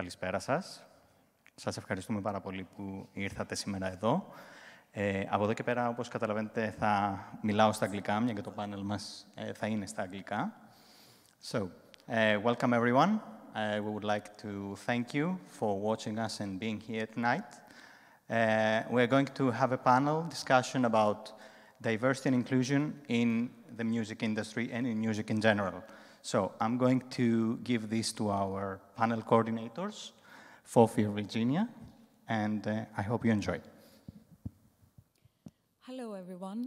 Καλησπέρα σας. Σας ευχαριστούμε πάρα πολύ που ήρθατε σήμερα εδώ. Από εδώ και πέρα, όπως καταλαβαίνετε, θα μιλάω στα αγγλικά, μια και το πάνελ μας θα είναι στα αγγλικά. So, welcome everyone. We would like to thank you for watching us and being here tonight. We are going to have a panel discussion about diversity and inclusion in the music industry and in music in general. So I'm going to give this to our panel coordinators, Fώφη and Virginia, and I hope you enjoy. Hello, everyone.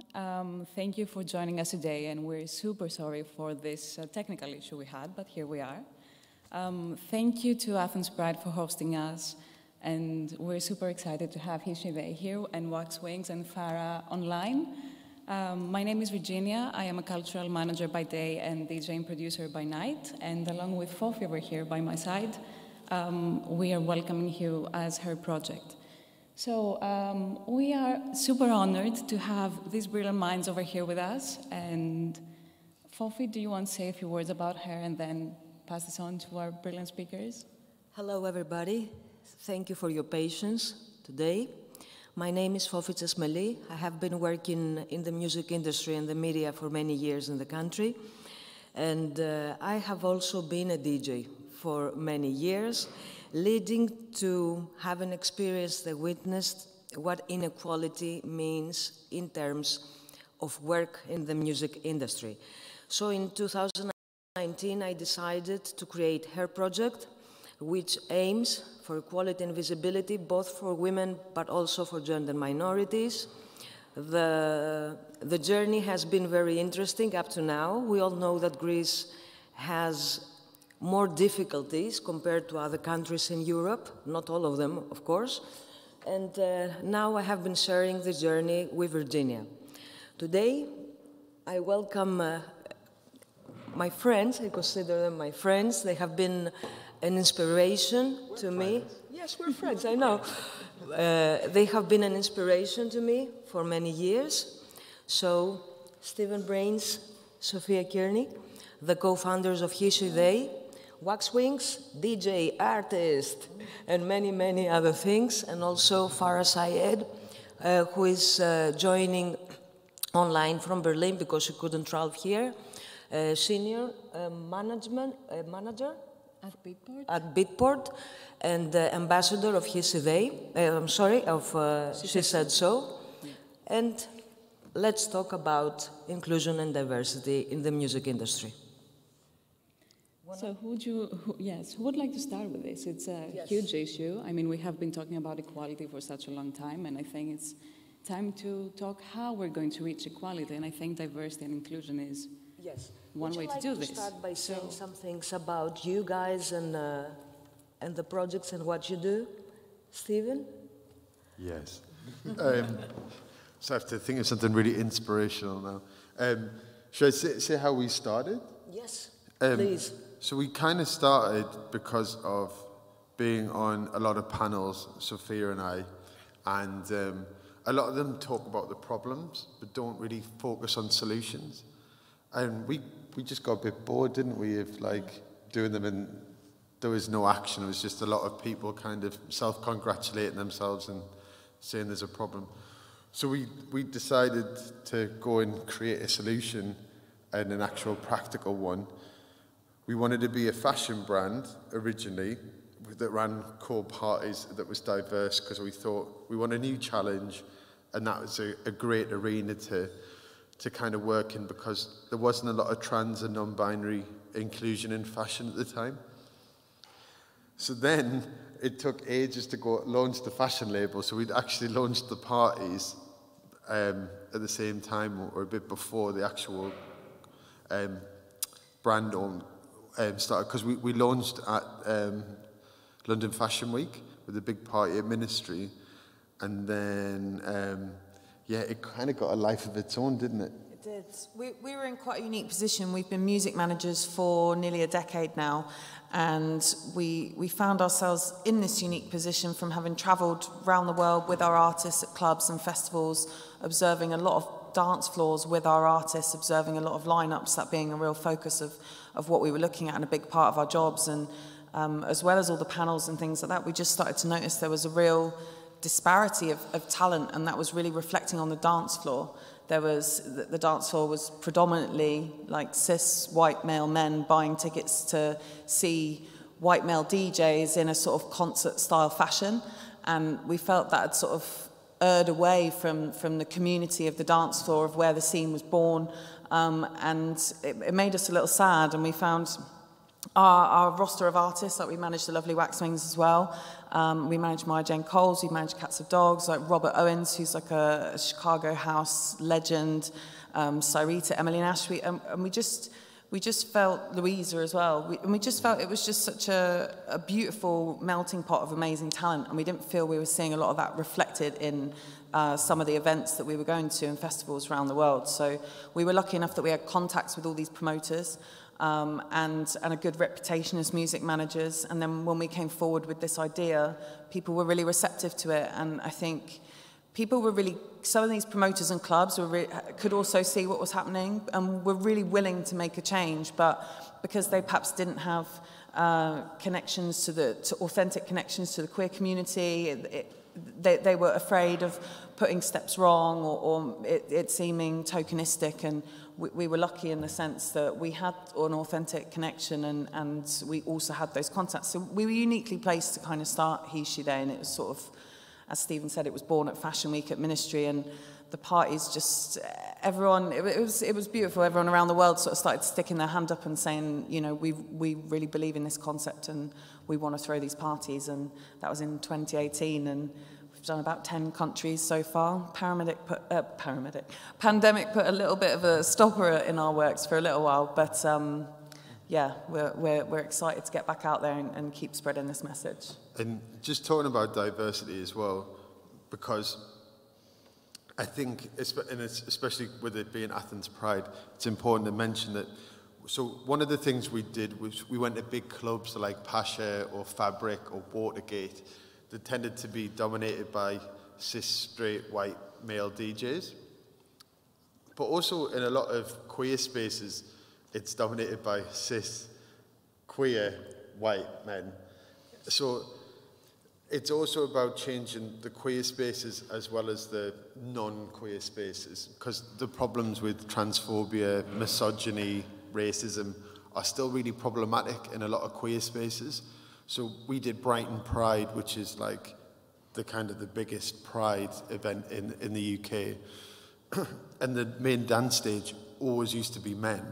Thank you for joining us today, and we're super sorry for this technical issue we had, but here we are. Thank you to Athens Pride for hosting us, and we're super excited to have HE.SHE.THEY here, and Wax Wings and Farah online. My name is Virginia. I am a cultural manager by day and DJ and producer by night, and along with Fώφη over here by my side, we are welcoming you as her project. So we are super honored to have these brilliant minds over here with us. And Fώφη, do you want to say a few words about her and then pass this on to our brilliant speakers? Hello, everybody. Thank you for your patience today. My name is Fώφη Τσεσμελή. I have been working in the music industry and the media for many years in the country. And I have also been a DJ for many years, leading to having experienced and witnessed what inequality means in terms of work in the music industry. So in 2019, I decided to create HE.SHE project, which aims for equality and visibility, both for women, but also for gender minorities. The journey has been very interesting up to now. We all know that Greece has more difficulties compared to other countries in Europe, not all of them, of course. And now I have been sharing the journey with Virginia. Today, I welcome my friends. I consider them my friends. They have been an inspiration to me. Yes, we're friends, I know. They have been an inspiration to me for many years. So, Stephen Brains, Sophia Kearney, the co-founders of HE.SHE.THEY, Wax Wings, DJ, artist, and many, many other things, and also Farah Syed, who is joining online from Berlin because she couldn't travel here, senior manager at Beatport, and ambassador of HE.SHE.THEY, of shesaid.so. And let's talk about inclusion and diversity in the music industry. So who would like to start with this? It's a huge issue. I mean, we have been talking about equality for such a long time, and I think it's time to talk how we're going to reach equality, and I think diversity and inclusion is one way to do this. Would you like to start by saying some things about you guys and the projects and what you do? Stephen? Yes. So I have to think of something really inspirational now. Should I say how we started? Yes, please. So we kind of started because of being on a lot of panels, Sophia and I, and a lot of them talk about the problems, but don't really focus on solutions. And we just got a bit bored, didn't we, of like doing them and there was no action. It was just a lot of people kind of self-congratulating themselves and saying there's a problem. So we decided to go and create a solution and an actual practical one. We wanted to be a fashion brand originally that ran core parties that was diverse because we thought we want a new challenge, and that was a great arena to kind of work in because there wasn't a lot of trans and non-binary inclusion in fashion at the time. So then it took ages to go launch the fashion label, so we'd actually launched the parties at the same time or a bit before the actual brand started, because we launched at London Fashion Week with a big party at Ministry, and then it kind of got a life of its own, didn't it? It did. We were in quite a unique position. We've been music managers for nearly a decade now, and we found ourselves in this unique position from having travelled around the world with our artists at clubs and festivals, observing a lot of dance floors with our artists, observing a lot of lineups, that being a real focus of what we were looking at and a big part of our jobs. And as well as all the panels and things like that, we just started to notice there was a real disparity of talent, and that was really reflecting on the dance floor. The dance floor was predominantly like cis white male men buying tickets to see white male DJs in a sort of concert style fashion, and we felt that had sort of erred away from the community of the dance floor, of where the scene was born, and it made us a little sad. And we found our roster of artists, like we managed the lovely Waxwings as well. We managed Maya Jane Coles, we managed Cats of Dogs, like Robert Owens, who's like a Chicago house legend, Sarita, Emily Nash, and we just felt Louisa as well. We just felt it was just such a beautiful melting pot of amazing talent, and we didn't feel we were seeing a lot of that reflected in some of the events that we were going to and festivals around the world. So we were lucky enough that we had contacts with all these promoters, and a good reputation as music managers. And then when we came forward with this idea, people were really receptive to it. And I think people were really, some of these promoters and clubs could also see what was happening and were really willing to make a change. But because they perhaps didn't have connections to authentic connections to the queer community, they were afraid of putting steps wrong or it seeming tokenistic. And we were lucky in the sense that we had an authentic connection, and we also had those contacts. So we were uniquely placed to kind of start HE.SHE.THEY, and it was sort of, as Stephen said, it was born at Fashion Week at Ministry, and the parties just, everyone, it was beautiful. Everyone around the world sort of started sticking their hand up and saying, you know, we really believe in this concept and we want to throw these parties. And that was in 2018, and we've done about 10 countries so far. Pandemic put a little bit of a stopper in our works for a little while, but yeah, we're excited to get back out there and keep spreading this message. And just talking about diversity as well, because I think, and it's especially with it being Athens Pride, it's important to mention that. So one of the things we did was we went to big clubs like Pasha or Fabric or Watergate that tended to be dominated by cis, straight, white, male DJs. But also in a lot of queer spaces, it's dominated by cis, queer, white men. So it's also about changing the queer spaces as well as the non-queer spaces, because the problems with transphobia, misogyny, racism are still really problematic in a lot of queer spaces. So we did Brighton Pride, which is like the kind of the biggest pride event in the UK. And the main dance stage always used to be men.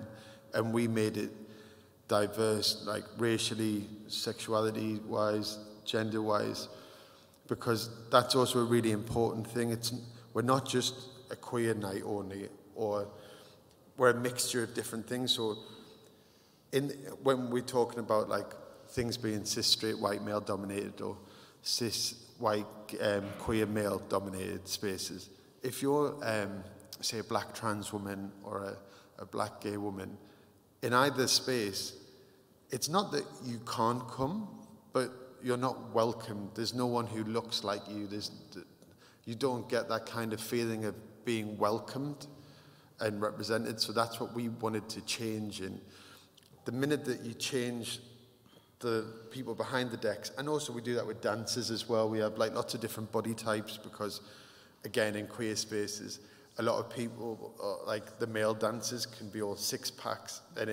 And we made it diverse, like racially, sexuality-wise, gender-wise, because that's also a really important thing. We're not just a queer night only, or we're a mixture of different things. So when we're talking about like things being cis, straight, white, male dominated, or cis, white, queer, male dominated spaces, if you're, say, a black trans woman or a black gay woman, in either space, it's not that you can't come, but you're not welcome. There's no one who looks like you. You don't get that kind of feeling of being welcomed and represented. So that's what we wanted to change. And the minute that you change the people behind the decks, and also we do that with dancers as well. We have like lots of different body types because, again, in queer spaces, a lot of people, like the male dancers, can be all six-packs, and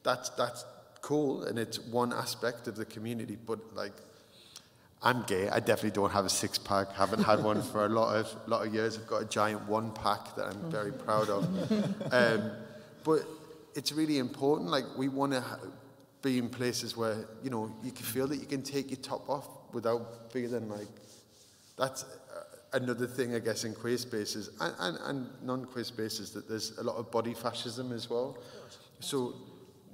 that's cool, and it's one aspect of the community. But like, I'm gay. I definitely don't have a six-pack. Haven't had one for a lot of years. I've got a giant one-pack that I'm very proud of. But it's really important. Like, we want to be in places where, you know, you can feel that you can take your top off without feeling like that's another thing, I guess, in queer spaces and non-queer spaces, that there's a lot of body fascism as well. So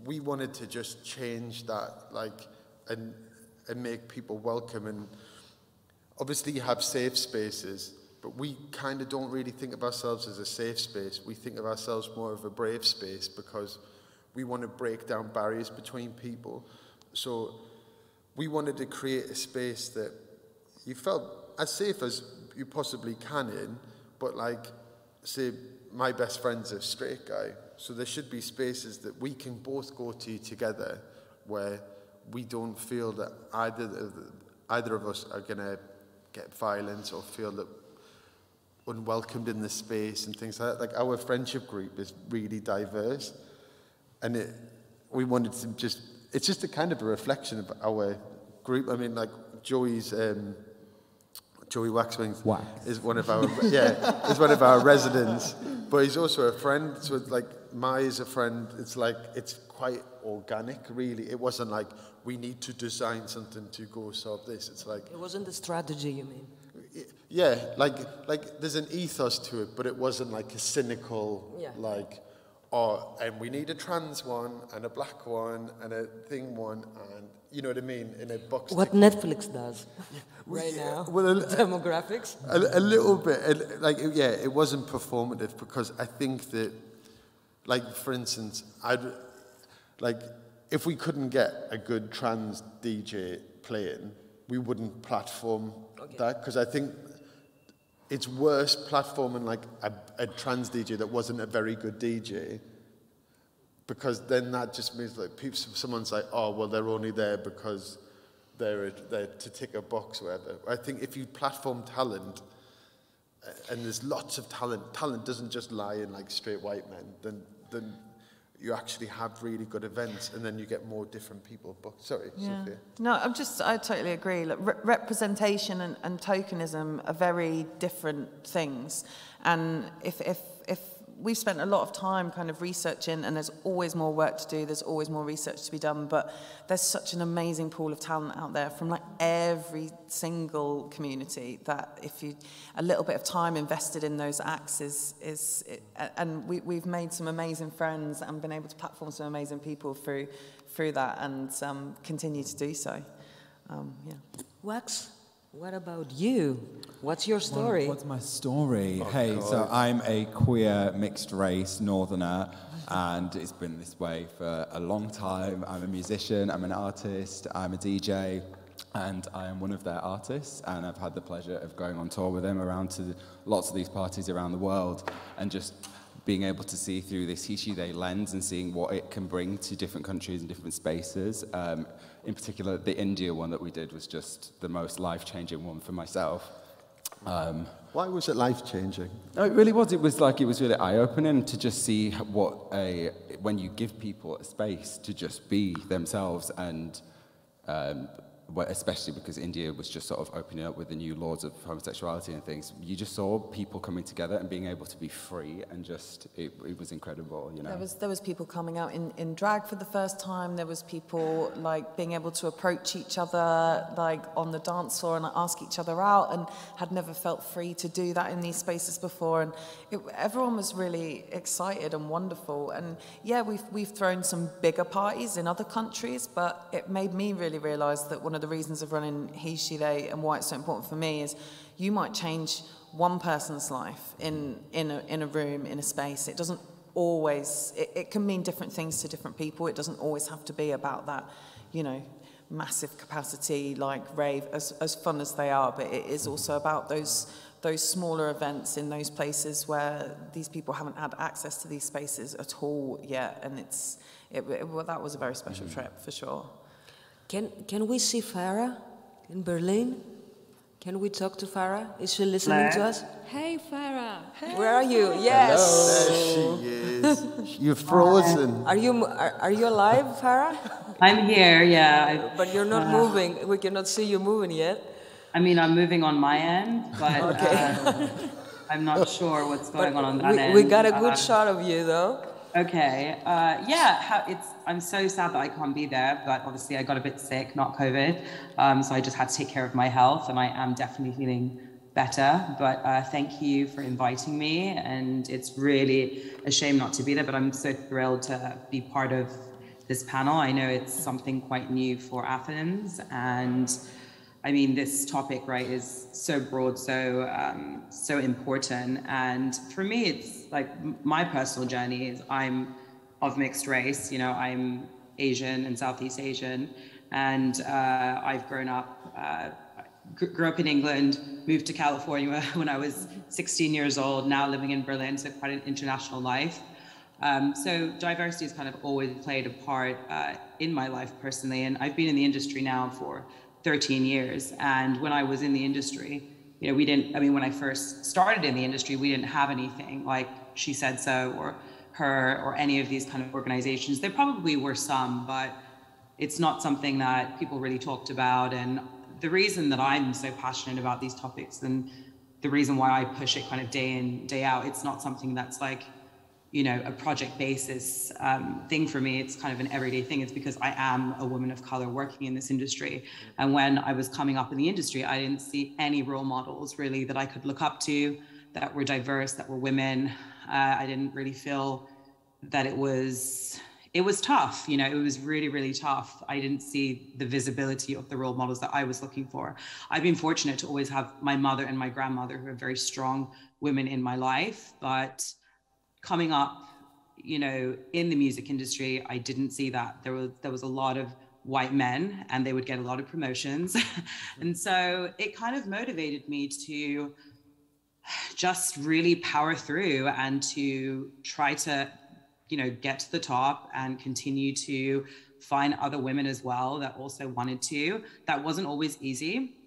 we wanted to just change that, like, and make people welcome. And obviously you have safe spaces, but we kind of don't really think of ourselves as a safe space. We think of ourselves more of a brave space, because we want to break down barriers between people. So we wanted to create a space that you felt as safe as you possibly can in, but like, say, my best friend's a straight guy, so there should be spaces that we can both go to together where we don't feel that either of us are going to get violence or feel that unwelcomed in the space and things like that. Like, our friendship group is really diverse, and we wanted to just, it's just a kind of a reflection of our group. I mean, like, Joey Waxwings is one of our is one of our residents, but he's also a friend. So it's like, Mai is a friend. It's like, it's quite organic, really. It wasn't like we need to design something to go solve this. It's like, it wasn't the strategy, you mean? Yeah, like there's an ethos to it, but it wasn't like a cynical like, oh, and we need a trans one and a black one and a thing one, and you know what I mean, in a box. What Netflix does right now. Well, demographics. A little bit, like, yeah, it wasn't performative, because I think that, like, for instance, if we couldn't get a good trans DJ playing, we wouldn't platform that, because I think it's worse platforming like a trans DJ that wasn't a very good DJ, because then that just means like someone's like, oh, well, they're only there because they're to tick a box or whatever. I think if you platform talent, and there's lots of talent doesn't just lie in like straight white men, then you actually have really good events, and then you get more different people booked. Sorry, Sophia. No, I totally agree. Like, representation and tokenism are very different things. And if we've spent a lot of time kind of researching, and there's always more work to do, there's always more research to be done, but there's such an amazing pool of talent out there from like every single community, that if you, a little bit of time invested in those acts and we've made some amazing friends and been able to platform some amazing people through that, and continue to do so. Wax, what about you? What's your story? What's my story? So I'm a queer, mixed-race northerner, and it's been this way for a long time. I'm a musician, I'm an artist, I'm a DJ, and I am one of their artists, and I've had the pleasure of going on tour with them around to lots of these parties around the world, and just being able to see through this HE.SHE.THEY lens and seeing what it can bring to different countries and different spaces. In particular, the India one that we did was just the most life-changing one for myself. Why was it life-changing? No, it really was. It was really eye-opening to just see when you give people a space to just be themselves, and especially because India was just sort of opening up with the new laws of homosexuality and things, you just saw people coming together and being able to be free, and just, it was incredible, you know. There was people coming out in drag for the first time. There was people like being able to approach each other like on the dance floor and ask each other out, and had never felt free to do that in these spaces before. And everyone was really excited and wonderful. And yeah, we've thrown some bigger parties in other countries, but it made me really realise that one of the reasons of running HE.SHE.THEY and why it's so important for me is you might change one person's life in a room, in a space. It doesn't always, it can mean different things to different people. It doesn't always have to be about that, you know, massive capacity like rave, as fun as they are, but it is also about those smaller events in those places where these people haven't had access to these spaces at all yet. And that was a very special trip for sure. Can we see Farah in Berlin? Can we talk to Farah? Is she listening to us? Hey, Farah. Hey. Where are you? Yes. Hello. There she is. You're frozen. Are you alive, Farah? I'm here, yeah. But you're not moving. We cannot see you moving yet. I mean, I'm moving on my end, but I'm not sure what's going on that end. We got a good shot of you, though. Okay. I'm so sad that I can't be there, but obviously I got a bit sick, not COVID. So I just had to take care of my health, and I am definitely feeling better. But thank you for inviting me, and it's really a shame not to be there, but I'm so thrilled to be part of this panel. I know it's something quite new for Athens, and I mean, this topic, right, is so broad, so important. And for me, it's like my personal journey is I'm of mixed race. You know, I'm Asian and Southeast Asian, and I've grown up, grew up in England, moved to California when I was 16 years old, now living in Berlin, so quite an international life. So diversity has kind of always played a part in my life personally, and I've been in the industry now for 13 years. And when I was in the industry, you know, when I first started in the industry, we didn't have anything like She Said So or Her or any of these kind of organizations. There probably were some, but it's not something that people really talked about. And the reason that I'm so passionate about these topics and the reason why I push it kind of day in, day out, it's not something that's like, you know, a project basis thing for me. It's kind of an everyday thing. It's because I am a woman of color working in this industry. And when I was coming up in the industry, I didn't see any role models really that I could look up to that were diverse, that were women. I didn't really feel that it was tough. You know, it was really, really tough. I didn't see the visibility of the role models that I was looking for. I've been fortunate to always have my mother and my grandmother who are very strong women in my life, but coming up, you know, in the music industry, I didn't see that. There was a lot of white men and they would get a lot of promotions. And so it kind of motivated me to just really power through and to try to, you know, get to the top and continue to find other women as well that also wanted to. That wasn't always easy.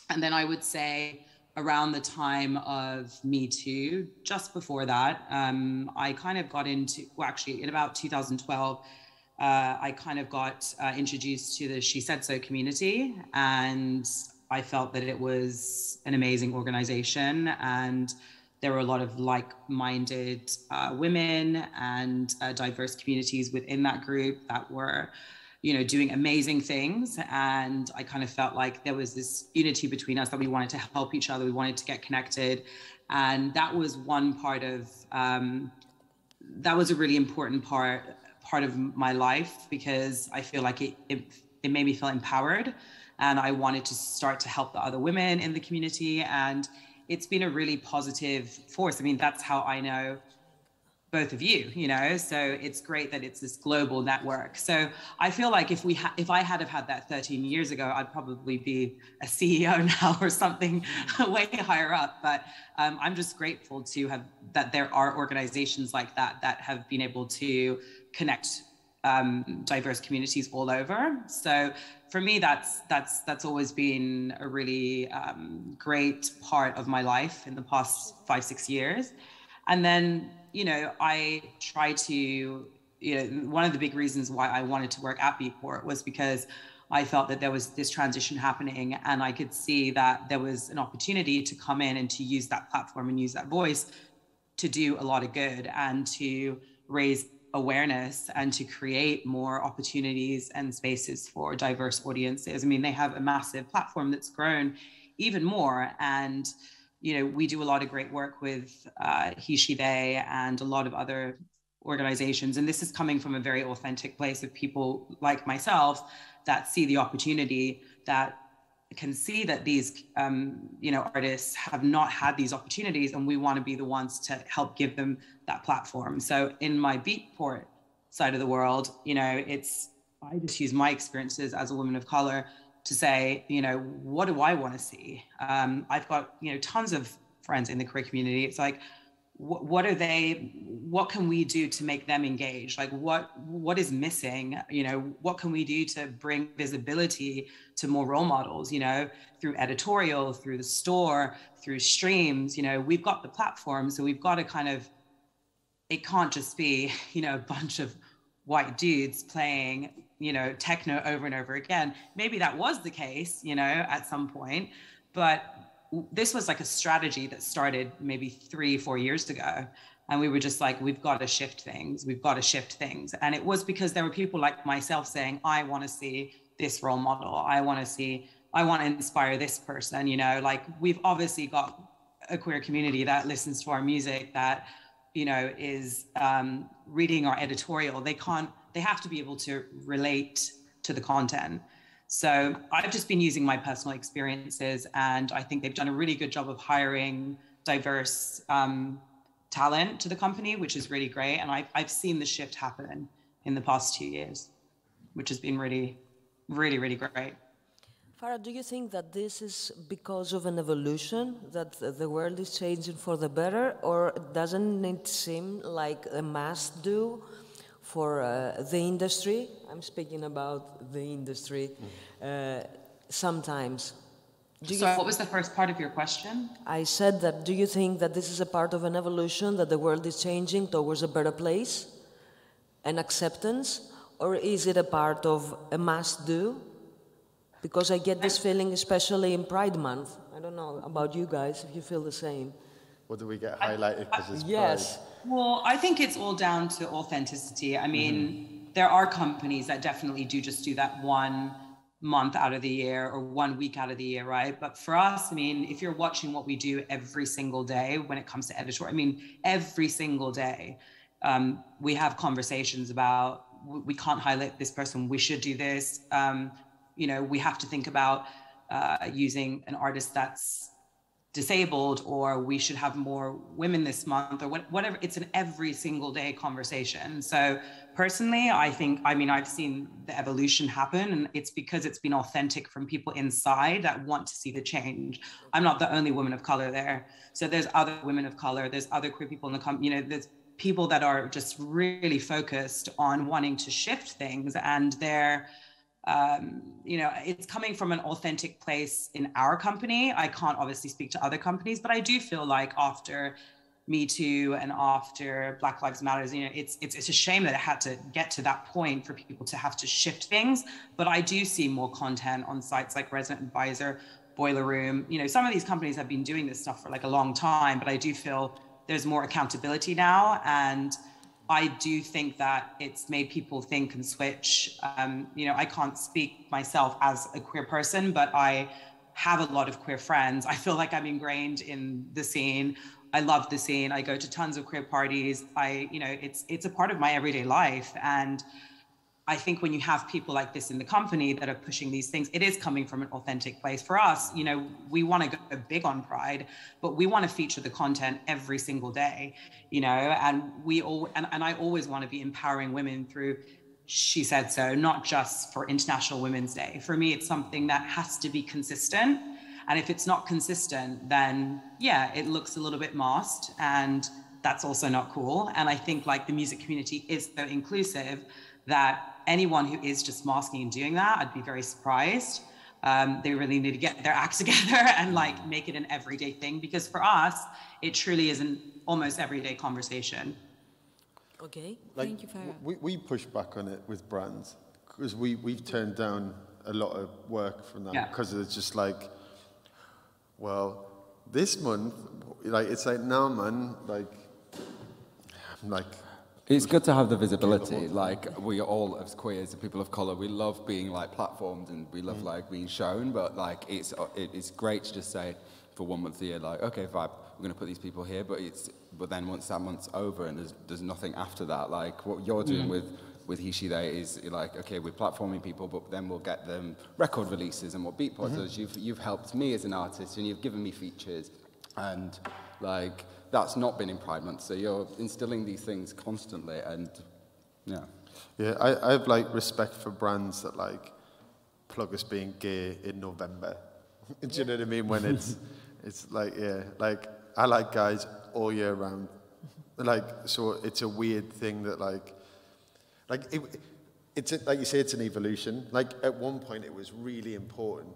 And then I would say around the time of Me Too, just before that, I kind of got into, well, actually in about 2012, I kind of got introduced to the She Said So community, and I felt that it was an amazing organization, and there were a lot of like-minded women and diverse communities within that group that were, you know, doing amazing things. And I kind of felt like there was this unity between us, that we wanted to help each other. We wanted to get connected. And that was one part of, that was a really important part of my life, because I feel like it made me feel empowered. And I wanted to start to help the other women in the community. And it's been a really positive force. I mean, that's how I know both of you, you know, so it's great that it's this global network. So I feel like if I had have had that 13 years ago, I'd probably be a CEO now or something way higher up. But I'm just grateful to have that there are organizations like that that have been able to connect diverse communities all over. So for me, that's always been a really great part of my life in the past 5-6 years. And then, you know, I try to, you know, one of the big reasons why I wanted to work at Beatport was because I felt that there was this transition happening, and I could see that there was an opportunity to come in and to use that platform and use that voice to do a lot of good and to raise awareness and to create more opportunities and spaces for diverse audiences. I mean, they have a massive platform that's grown even more. And, you know, we do a lot of great work with HE.SHE.THEY and a lot of other organizations. And this is coming from a very authentic place of people like myself that see the opportunity, that can see that these, you know, artists have not had these opportunities, and we want to be the ones to help give them that platform. So in my Beatport side of the world, you know, I just use my experiences as a woman of color to say, you know, what do I want to see? I've got, you know, tons of friends in the queer community. It's like, what can we do to make them engage? Like what is missing? You know, what can we do to bring visibility to more role models, you know, through editorial, through the store, through streams? You know, we've got the platform, so we've got to kind of, it can't just be, you know, a bunch of white dudes playing, you know, techno over and over again. Maybe that was the case, you know, at some point, but this was like a strategy that started maybe 3-4 years ago. And we were just like, we've got to shift things. We've got to shift things. And it was because there were people like myself saying, I want to see this role model. I want to inspire this person, you know, like we've obviously got a queer community that listens to our music, that, you know, is reading our editorial. They have to be able to relate to the content. So I've just been using my personal experiences, and I think they've done a really good job of hiring diverse talent to the company, which is really great. And I've seen the shift happen in the past 2 years, which has been really, really, really great. Farah, do you think that this is because of an evolution, that the world is changing for the better, or doesn't it seem like a must do for the industry? I'm speaking about the industry sometimes. So what was the first part of your question? I said that, do you think that this is a part of an evolution, that the world is changing towards a better place and acceptance, or is it a part of a must do? Because I get this feeling, especially in Pride Month. I don't know about you guys, if you feel the same. Or do we get highlighted because it's yes. Pride? Well, I think it's all down to authenticity. I mean, there are companies that definitely do just do that 1 month out of the year or 1 week out of the year, right? But for us, I mean, if you're watching what we do every single day when it comes to editorial, I mean, every single day, we have conversations about, we can't highlight this person, we should do this. You know, we have to think about using an artist that's disabled, or we should have more women this month, or whatever. It's an every single day conversation. So personally, I think, I mean, I've seen the evolution happen, and it's because it's been authentic from people inside that want to see the change. I'm not the only woman of color there. So there's other women of color, there's other queer people in the company, you know, there's people that are just really focused on wanting to shift things, and they're, you know, it's coming from an authentic place in our company. I can't obviously speak to other companies, but I do feel like after Me Too and after Black Lives Matter, you know, it's a shame that it had to get to that point for people to have to shift things. But I do see more content on sites like Resident Advisor, Boiler Room. You know, some of these companies have been doing this stuff for like a long time, but I do feel there's more accountability now. And I do think that it's made people think and switch. You know, I can't speak myself as a queer person, but I have a lot of queer friends. I feel like I'm ingrained in the scene. I love the scene. I go to tons of queer parties. You know, it's a part of my everyday life. And I think when you have people like this in the company that are pushing these things, it is coming from an authentic place. For us, you know, we want to go big on Pride, but we want to feature the content every single day, you know, and I always want to be empowering women through She Said So, not just for International Women's Day. For me, it's something that has to be consistent. And if it's not consistent, then yeah, it looks a little bit masked, and that's also not cool. And I think like the music community is so inclusive that anyone who is just masking and doing that, I'd be very surprised. They really need to get their act together and like make it an everyday thing, because for us, it truly is an almost everyday conversation. Okay. Like, thank you, Farah. We push back on it with brands, because we've turned down a lot of work from them, because it's just like, well, this month, like, it's like, no, man, like, I'm like, it's good to have the visibility. Like, we all, as queers and people of colour, we love being like platformed and we love like being shown. But like, it's great to just say for 1 month a year, like, okay, vibe, we're going to put these people here. But then once that month's over and there's nothing after that, like what you're doing with HE.SHE.THEY is like, okay, we're platforming people, but then we'll get them record releases. And what Beatport does, you've helped me as an artist and you've given me features, and like, that's not been in Pride Month, so you're instilling these things constantly, and yeah. Yeah, I have like respect for brands that like plug us being gay in November. Do you know what I mean? When it's like, yeah, like I like guys all year round. Like, so it's a weird thing that like you say, it's an evolution. Like at one point it was really important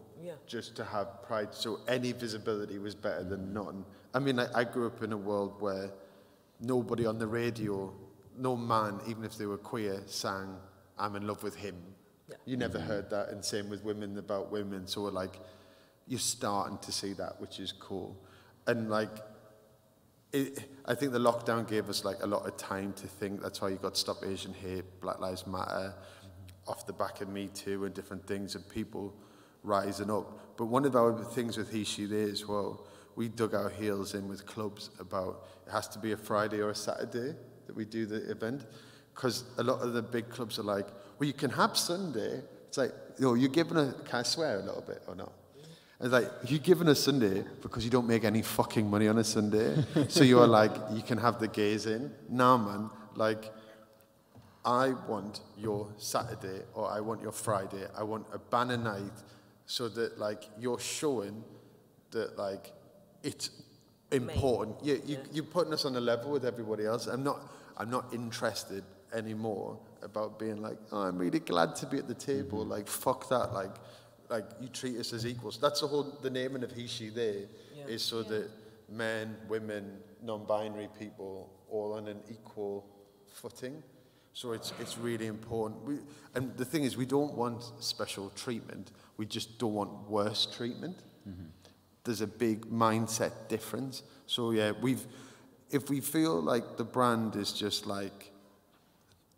just to have Pride, so any visibility was better than none. I mean, I grew up in a world where nobody on the radio, no man, even if they were queer, sang, I'm in love with him. Yeah. You never heard that, and same with women about women. So like, you're starting to see that, which is cool. And like, I think the lockdown gave us like a lot of time to think. That's why you got Stop Asian Hate, Black Lives Matter, off the back of Me Too and different things, and people rising up. But one of our things with HE.SHE.THEY as well, we dug our heels in with clubs about it has to be a Friday or a Saturday that we do the event, because a lot of the big clubs are like, well, you can have Sunday. It's like, you're giving a, can I swear a little bit or not? It's like, you're giving a Sunday because you don't make any fucking money on a Sunday. So you're like, you can have the gays in. Nah, man, like, I want your Saturday or I want your Friday. I want a banner night so that like you're showing that like it's important. You're putting us on a level with everybody else. I'm not interested anymore about being like, oh, I'm really glad to be at the table. Like, fuck that. Like you treat us as equals. That's the naming of HE.SHE.THEY is so that men, women, non-binary people all on an equal footing. So it's really important. And the thing is, we don't want special treatment. We just don't want worse treatment. There's a big mindset difference. So yeah, if we feel like the brand is just like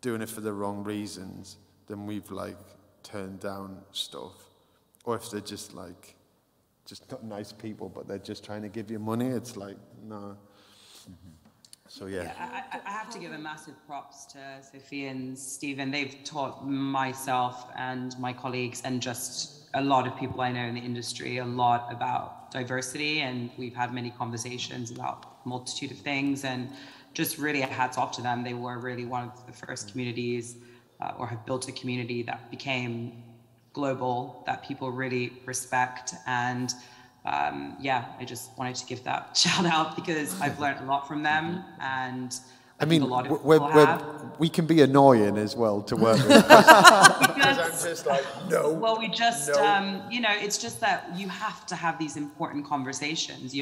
doing it for the wrong reasons, then we've like turned down stuff. Or if they're just like, just not nice people, but they're just trying to give you money, it's like, no. So yeah. I have to give a massive props to Sophia and Stephen. They've taught myself and my colleagues and just a lot of people I know in the industry a lot about diversity, and we've had many conversations about a multitude of things, and just really a hats off to them. They were really one of the first communities or have built a community that became global, that people really respect. And I just wanted to give that shout out because I've learned a lot from them, and I mean, a lot of we can be annoying as well to work with. Because I'm just like, no. Well, we just, it's just that you have to have these important conversations.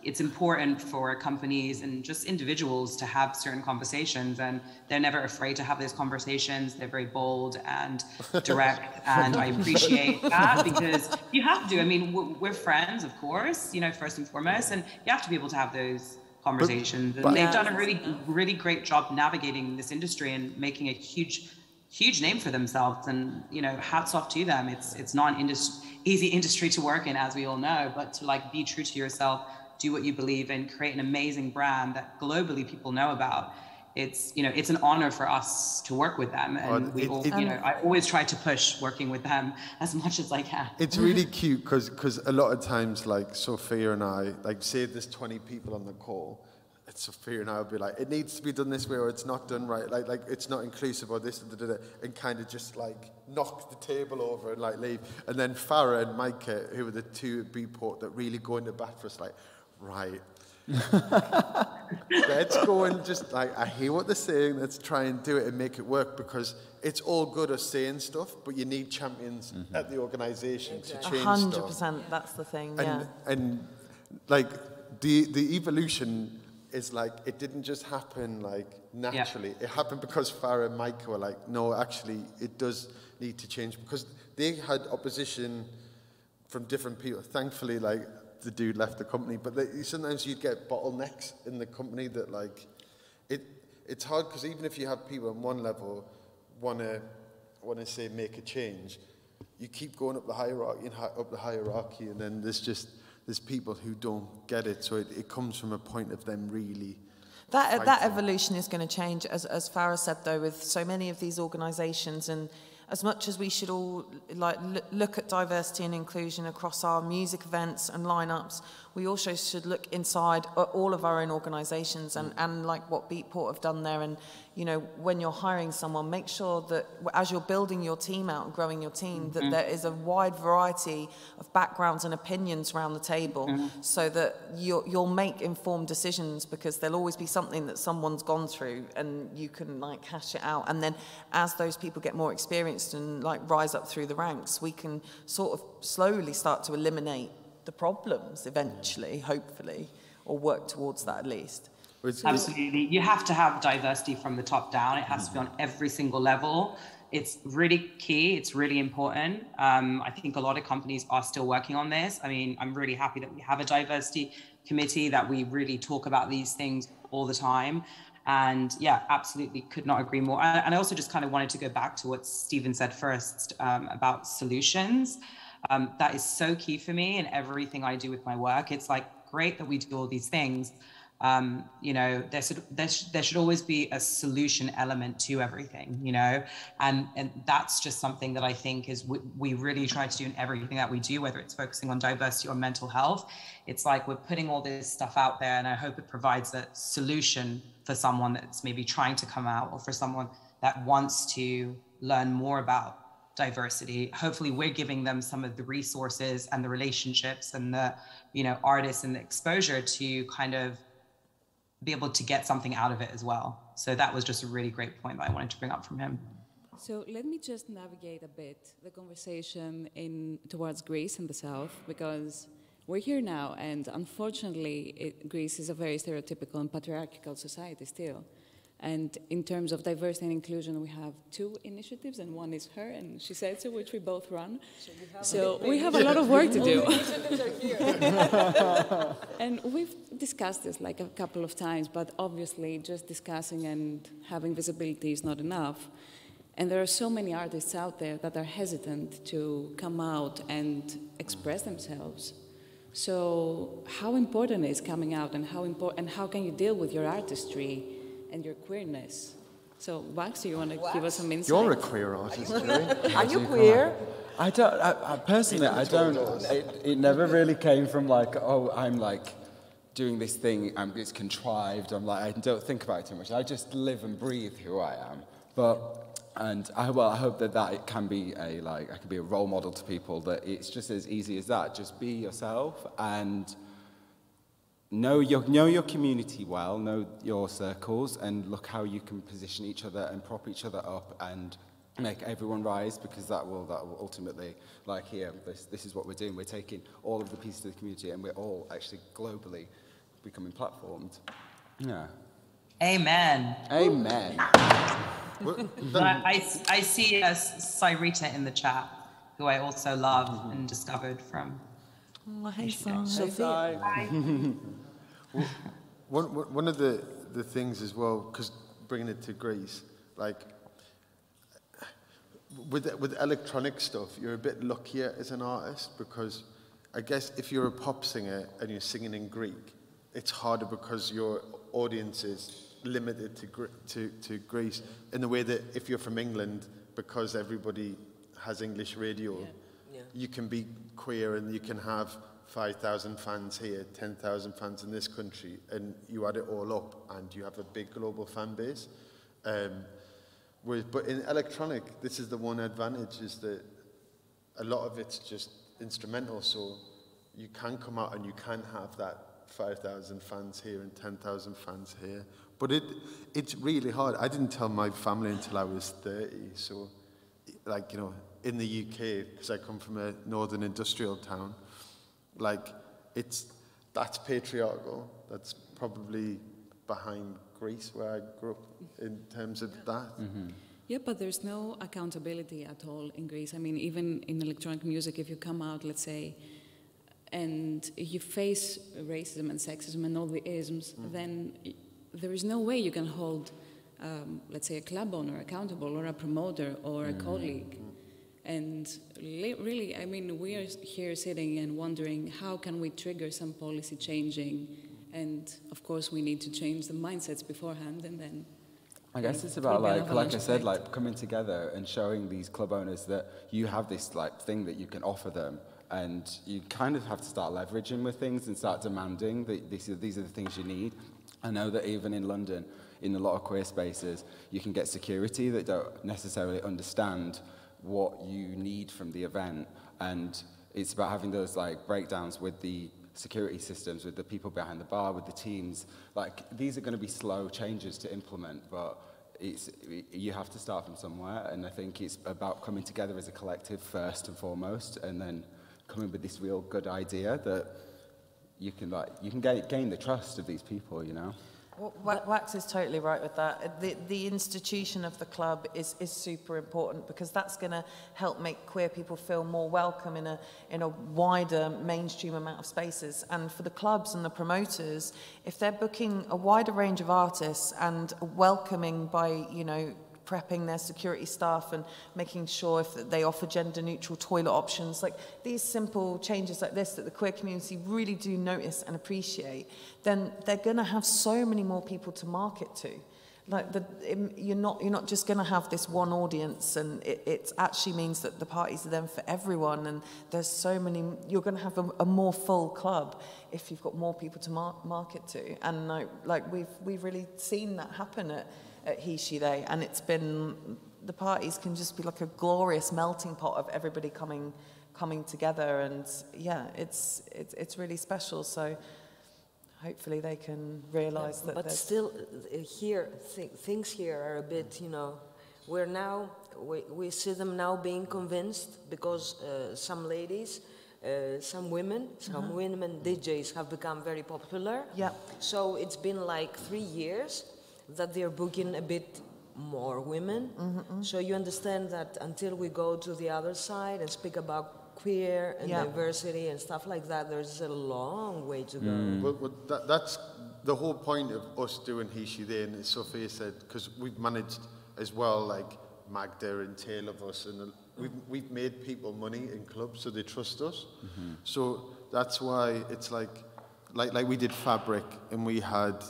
It's important for companies and just individuals to have certain conversations, and they're never afraid to have those conversations. They're very bold and direct, and I appreciate that because you have to. I mean, we're friends, of course, first and foremost, and you have to be able to have those conversations. And they've done a really, really great job navigating this industry and making a huge name for themselves. And, hats off to them. It's not an easy industry to work in, as we all know, but to like be true to yourself, do what you believe in, create an amazing brand that globally people know about. It's an honor for us to work with them, and I always try to push working with them as much as I can. It's really cute because a lot of times, like Sophia and I, like say there's 20 people on the call, and Sophia and I will be like, it needs to be done this way, or it's not done right, like it's not inclusive, or this, and kind of just like knock the table over and like leave. And then Farah and Micah, who are the two at Beatport that really go into bat for us, like, right. Let's go and just like, I hear what they're saying, let's try and do it and make it work, because it's all good us saying stuff, but you need champions at the organisation to change 100%, stuff. that's the thing, And like the evolution is like, it didn't just happen like naturally. It happened because Farah and Micah were like, no, actually it does need to change, because they had opposition from different people. Thankfully, like, the dude left the company, but sometimes you'd get bottlenecks in the company that like, it's hard, because even if you have people on one level want to say make a change, you keep going up the hierarchy, and then there's people who don't get it, so it comes from a point of them really. That evolution is going to change, as Farah said, though, with so many of these organisations. And as much as we should all look at diversity and inclusion across our music events and lineups, we also should look inside all of our own organisations and like what Beatport have done there. And when you're hiring someone, make sure that as you're building your team out and growing your team, that there is a wide variety of backgrounds and opinions around the table, so that you'll make informed decisions, because there'll always be something that someone's gone through, and you can like hash it out. And then as those people get more experienced and like rise up through the ranks, we can sort of slowly start to eliminate the problems eventually, hopefully, or work towards that at least. Absolutely. You have to have diversity from the top down. It has to be on every single level. It's really key. It's really important. I think a lot of companies are still working on this. I mean, I'm really happy that we have a diversity committee, that we really talk about these things all the time. And yeah, absolutely could not agree more. And I also just kind of wanted to go back to what Stephen said first about solutions. That is so key for me in everything I do with my work. It's like great that we do all these things. There should always be a solution element to everything, and that's just something that I think is we really try to do in everything that we do, whether it's focusing on diversity or mental health. It's like we're putting all this stuff out there, and I hope it provides a solution for someone that's maybe trying to come out, or for someone that wants to learn more about diversity. Hopefully we're giving them some of the resources and the relationships and the, you know, artists and the exposure to kind of be able to get something out of it as well. So that was just a really great point that I wanted to bring up from him. So let me just navigate a bit the conversation towards Greece and the South, because we're here now, and unfortunately, Greece is a very stereotypical and patriarchal society still. And in terms of diversity and inclusion, we have 2 initiatives, and one is HE.SHE and shesaid.so, which we both run. So we have a lot of work to do. And we've discussed this like a couple of times, but obviously just discussing and having visibility is not enough. And there are so many artists out there that are hesitant to come out and express themselves. So how important is coming out, and how can you deal with your artistry and your queerness? So, Wax, do you want to give us some insight? You're a queer artist, Julie. Are you queer? I don't, personally, I don't, it never really came from like, oh, I'm like doing this thing, it's contrived, I'm like, I don't think about it too much. I just live and breathe who I am. And I hope that it can be I can be a role model to people, that it's just as easy as that. Just be yourself and know your community well, know your circles, and look how you can position each other and prop each other up and make everyone rise, because that will ultimately, like here, this is what we're doing. We're taking all of the pieces of the community and we're all actually globally becoming platformed. Yeah. Amen. Amen. I see Cyrita in the chat, who I also love and discovered from. Oh, hey, Sophia. Hi. One of the things as well, because bringing it to Greece, like with electronic stuff, you're a bit luckier as an artist, because I guess if you're a pop singer and you're singing in Greek, it's harder because your audience is limited to Greece, in the way that if you're from England, because everybody has English radio, you can be queer and you can have 5,000 fans here, 10,000 fans in this country, and you add it all up and you have a big global fan base. But in electronic, this is the one advantage, is that a lot of it's just instrumental, so you can come out and you can have that 5,000 fans here and 10,000 fans here. But it's really hard. I didn't tell my family until I was 30, so like, you know, in the UK, because I come from a northern industrial town, like that's patriarchal. That's probably behind Greece, where I grew up, in terms of that. Mm-hmm. Yeah, but there's no accountability at all in Greece. I mean, even in electronic music, if you come out, let's say, and you face racism and sexism and all the isms, then there is no way you can hold, let's say, a club owner accountable, or a promoter, or a colleague. And really, I mean, we are here sitting and wondering, how can we trigger some policy changing? And of course, we need to change the mindsets beforehand, and then. I guess it's about like I said, like coming together and showing these club owners that you have this like thing that you can offer them, and you kind of have to start leveraging with things and start demanding that these are the things you need. I know that even in London, in a lot of queer spaces, you can get security that don't necessarily understand what you need from the event, and it's about having those like breakdowns with the security systems, with the people behind the bar, with the teams. Like, these are going to be slow changes to implement, but you have to start from somewhere, and I think it's about coming together as a collective first and foremost, and then coming with this real good idea that you can gain the trust of these people, you know. Wax is totally right with that. The institution of the club is super important, because that's going to help make queer people feel more welcome in a wider mainstream amount of spaces. And for the clubs and the promoters, if they're booking a wider range of artists and welcoming by, you know, prepping their security staff and making sure if they offer gender-neutral toilet options, like these simple changes like this that the queer community really do notice and appreciate, then they're going to have so many more people to market to. Like you're not just going to have this one audience, and it actually means that the parties are then for everyone, and there's so many. You're going to have a more full club if you've got more people to market to, and like we've really seen that happen at HE.SHE.THEY, and it's been the parties can just be like a glorious melting pot of everybody coming together, and yeah, it's really special. So hopefully they can realise that. But still, things here are a bit, you know, we see them now being convinced because some ladies, some women DJs have become very popular. Yeah. So it's been like 3 years that they're booking a bit more women. So you understand that until we go to the other side and speak about queer and diversity and stuff like that, there's a long way to go. Well, that's the whole point of us doing HE.SHE.THEY, and as Sophia said, because we've managed as well, like Magda and Taylor of us, and we've made people money in clubs, so they trust us. So that's why it's like we did Fabric, and we had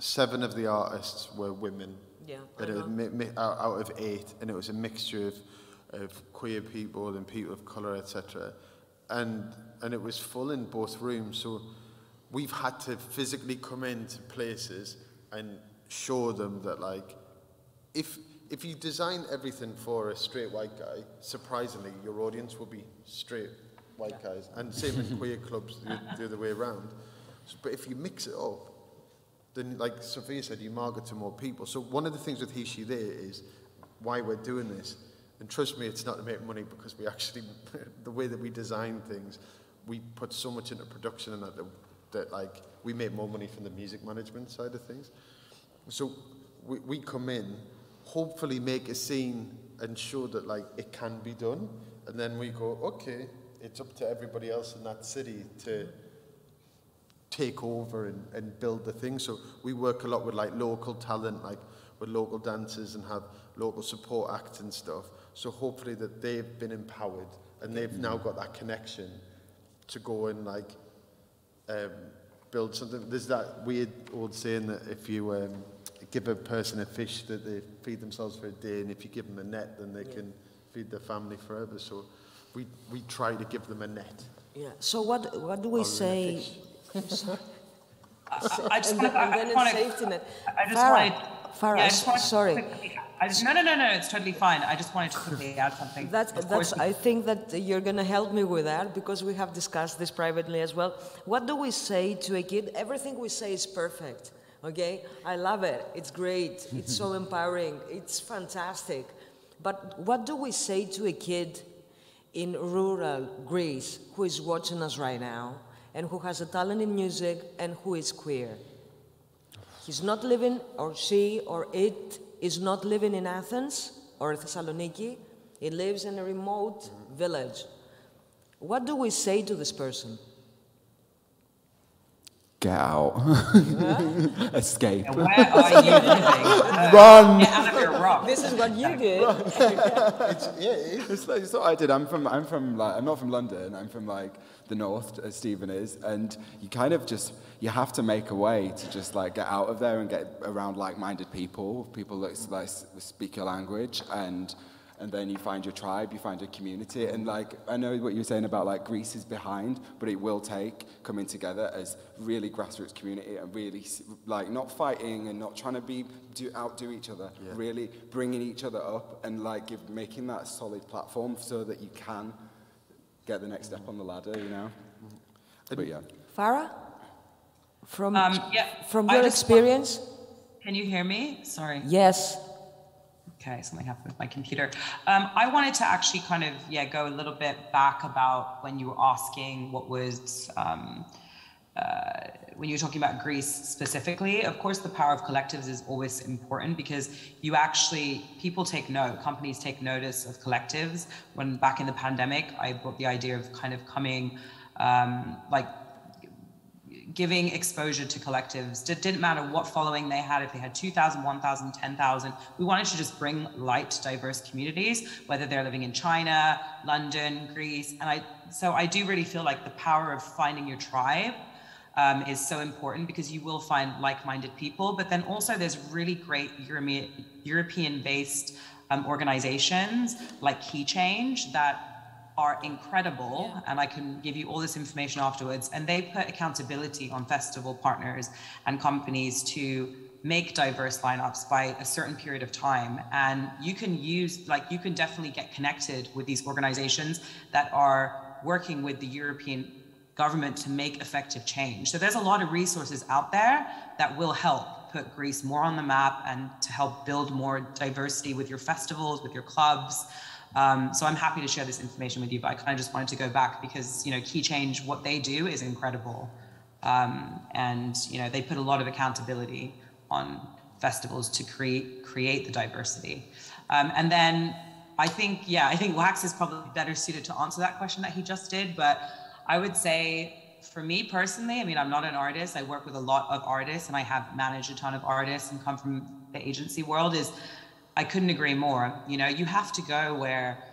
7 of the artists were women. Yeah. Out of 8, and it was a mixture of queer people and people of colour, etc. And it was full in both rooms. So we've had to physically come into places and show them that, like, if you design everything for a straight white guy, surprisingly, your audience will be straight white guys. And same in queer clubs, the other way around. But if you mix it up, then, like Sophia said, you market to more people. So one of the things with HE.SHE.THEY is why we're doing this. And trust me, it's not to make money, because we actually, the way that we design things, we put so much into production and that like, we make more money from the music management side of things. So we come in, hopefully make a scene and show that, like, it can be done. And then we go, okay, it's up to everybody else in that city to take over and build the thing. So we work a lot with, like, local talent, like with local dancers, and have local support acts and stuff. So hopefully that they've been empowered and they've now got that connection to go and, like, build something. There's that weird old saying that if you give a person a fish, that they feed themselves for a day, and if you give them a net, then they can feed their family forever. So we try to give them a net. Yeah. So what do we say? I just want to. Sorry. No, it's totally fine. I just wanted to quickly add something. I think that you're going to help me with that, because we have discussed this privately as well. What do we say to a kid? Everything we say is perfect, okay? I love it. It's great. It's so empowering. It's fantastic. But what do we say to a kid in rural Greece who is watching us right now and who has a talent in music and who is queer? He's not living, or she or it is not living in Athens or Thessaloniki. He lives in a remote village. What do we say to this person? Get out. Escape. Where are you living? Run! Get out of your rock. This is what you did. It's what I did. I'm not from London. I'm from, like, the north, as Stephen is, and you kind of just, you have to make a way to just, like, get out of there and get around like-minded people that, like, speak your language, and then you find your tribe, you find your community. And, like, I know what you were saying about, like, Greece is behind, but it will take coming together as really grassroots community and really, like, not fighting and not trying to outdo each other, really bringing each other up and, like, making that solid platform so that you can get the next step on the ladder, you know? But yeah. Farah? From your experience? Can you hear me? Sorry. Yes. Okay, something happened with my computer. I wanted to actually kind of, go a little bit back about when you were asking what was, when you were talking about Greece specifically. Of course, the power of collectives is always important, because people take note, companies take notice of collectives. When back in the pandemic, I brought the idea of kind of coming, giving exposure to collectives. It didn't matter what following they had, if they had 2,000, 1,000, 10,000. We wanted to just bring light to diverse communities, whether they're living in China, London, Greece. And so I do really feel like the power of finding your tribe is so important, because you will find like-minded people. But then also there's really great European-based organizations like Key Change that are incredible, and I can give you all this information afterwards. And they put accountability on festival partners and companies to make diverse lineups by a certain period of time. And you can you can definitely get connected with these organizations that are working with the European government to make effective change. So there's a lot of resources out there that will help put Greece more on the map and to help build more diversity with your festivals, with your clubs. So I'm happy to share this information with you, but I kind of just wanted to go back because, Key Change, what they do is incredible. And, they put a lot of accountability on festivals to create the diversity. And then I think Wax is probably better suited to answer that question that he just did, but I would say, for me personally, I'm not an artist. I work with a lot of artists and I have managed a ton of artists and come from the agency world. I couldn't agree more. You have to go where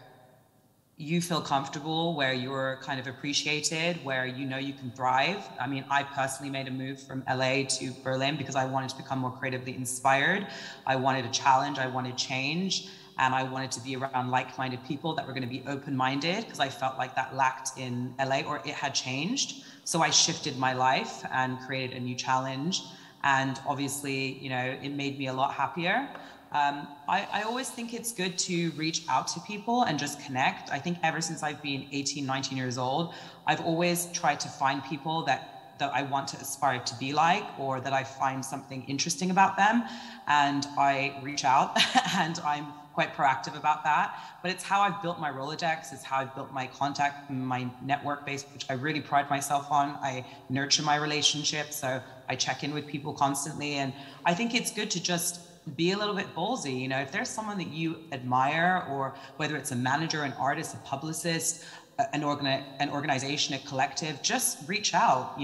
you feel comfortable, where you're kind of appreciated, where you can thrive. I personally made a move from LA to Berlin because I wanted to become more creatively inspired. I wanted a challenge, I wanted change. And I wanted to be around like-minded people that were going to be open-minded because I felt like that lacked in LA, or it had changed. So I shifted my life and created a new challenge. And obviously, it made me a lot happier. I always think it's good to reach out to people and just connect. I think ever since I've been 18, 19 years old, I've always tried to find people that I want to aspire to be like, or that I find something interesting about them. And I reach out and I'm quite proactive about that, but it's how I've built my Rolodex, it's how I've built my contact, my network base, which I really pride myself on. I nurture my relationships, so I check in with people constantly, and I think it's good to just be a little bit ballsy. If there's someone that you admire, or whether it's a manager, an artist, a publicist, an organization, a collective, just reach out,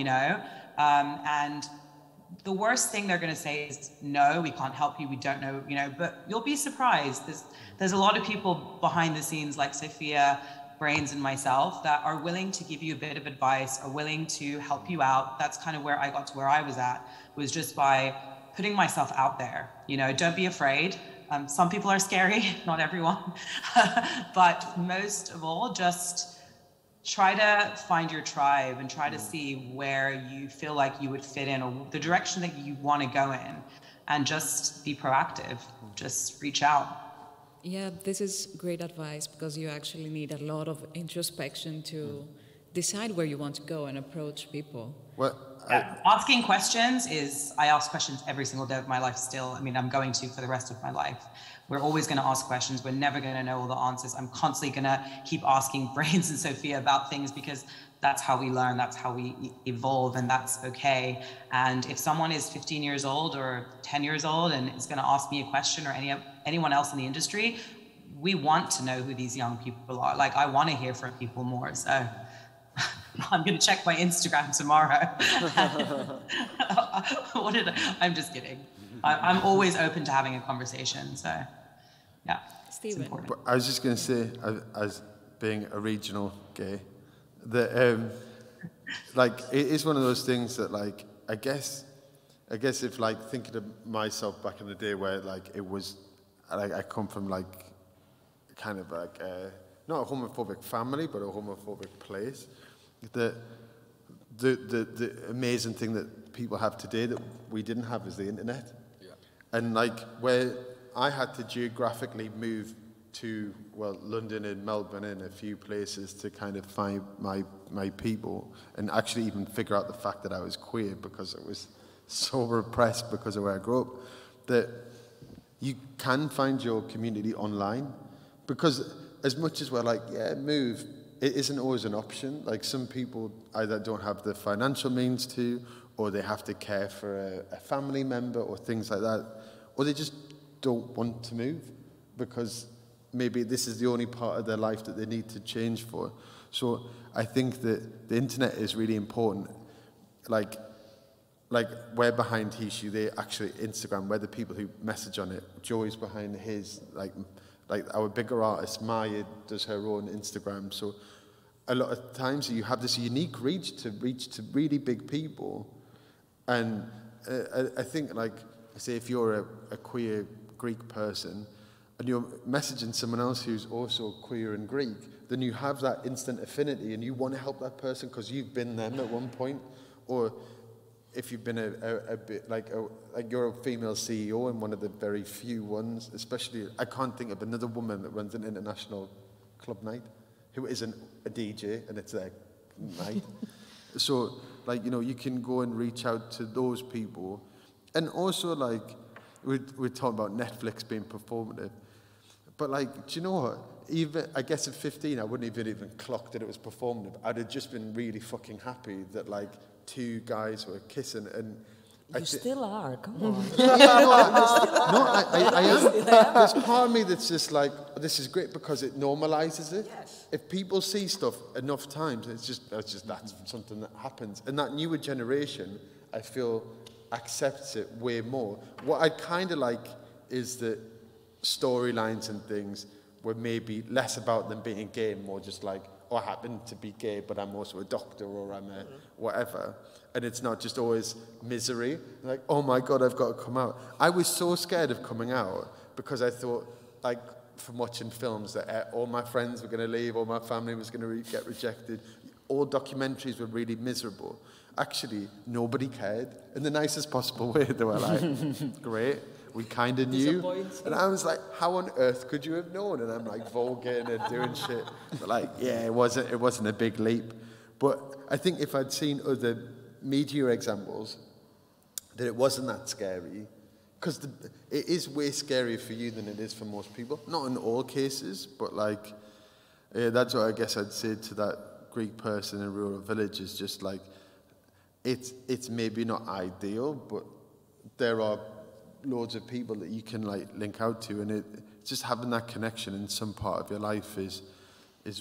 and the worst thing they're going to say is, no, we can't help you, we don't know, but you'll be surprised. There's a lot of people behind the scenes like Sophia, Brains, and myself that are willing to give you a bit of advice, are willing to help you out. That's kind of where I got to where I was at, was just by putting myself out there. Don't be afraid. Some people are scary, not everyone, but most of all, just try to find your tribe and try to see where you feel like you would fit in, or the direction that you want to go in, and just be proactive. Just reach out. Yeah, this is great advice, because you actually need a lot of introspection to decide where you want to go and approach people. Asking questions I ask questions every single day of my life still. I'm going to for the rest of my life. We're always going to ask questions. We're never going to know all the answers. I'm constantly going to keep asking Brains and Sophia about things, because that's how we learn, that's how we evolve, and that's okay. And if someone is 15 years old or 10 years old and is going to ask me a question, or anyone else in the industry, we want to know who these young people are. I want to hear from people more. So I'm going to check my Instagram tomorrow. I'm just kidding. I'm always open to having a conversation. So, yeah, Stephen. It's important. I was just going to say, as being a regional gay, that it is one of those things that I guess if thinking of myself back in the day, where it was I come from kind of not a homophobic family, but a homophobic place. The amazing thing that people have today that we didn't have is the internet. Yeah. And where I had to geographically move to, London and Melbourne and a few places to kind of find my people, and actually even figure out the fact that I was queer, because it was so repressed because of where I grew up, that you can find your community online. Because as much as we're move, it isn't always an option. Some people either don't have the financial means to, or they have to care for a family member or things like that, or they just don't want to move because maybe this is the only part of their life that they need to change for. So I think that the internet is really important. We're behind HE.SHE.THEY, actually Instagram, we're the people who message on it. Joey's behind his, our bigger artist, Maya, does her own Instagram. So a lot of times you have this unique reach to really big people. And I think, say, if you're a queer Greek person and you're messaging someone else who's also queer and Greek, then you have that instant affinity and you want to help that person because you've been them at one point. Or if you've been a bit like you're a female CEO and one of the very few ones, especially, I can't think of another woman that runs an international club night who isn't a DJ and it's their night. So, like, you know, you can go and reach out to those people. And also, like, we're talking about Netflix being performative. But, like, do you know what? Even, I guess at 15, I wouldn't even clocked that it was performative. I'd have just been really fucking happy that, like, two guys were kissing and... You still are, come on. I am. There's part of me that's just like, this is great because it normalizes it. Yes. If people see stuff enough times, that's something that happens. And that newer generation, I feel, accepts it way more. What I kind of like is that storylines and things were maybe less about them being gay, more just like, oh, I happen to be gay, but I'm also a doctor or I'm a whatever. And it's not just always misery. Like, oh my God, I've got to come out. I was so scared of coming out because I thought, like, from watching films, that all my friends were going to leave, all my family was going to get rejected. All documentaries were really miserable. Actually, nobody cared. In the nicest possible way, they were like, great. We kind of knew. And I was like, how on earth could you have known? And I'm like voguing and doing shit. But like, yeah, it wasn't a big leap. But I think if I'd seen other media examples, that it wasn't that scary. Because it is way scarier for you than it is for most people. Not in all cases, but like, that's what I guess I'd say to that Greek person in a rural village is just like, it's maybe not ideal, but there are loads of people that you can like link out to, and just having that connection in some part of your life is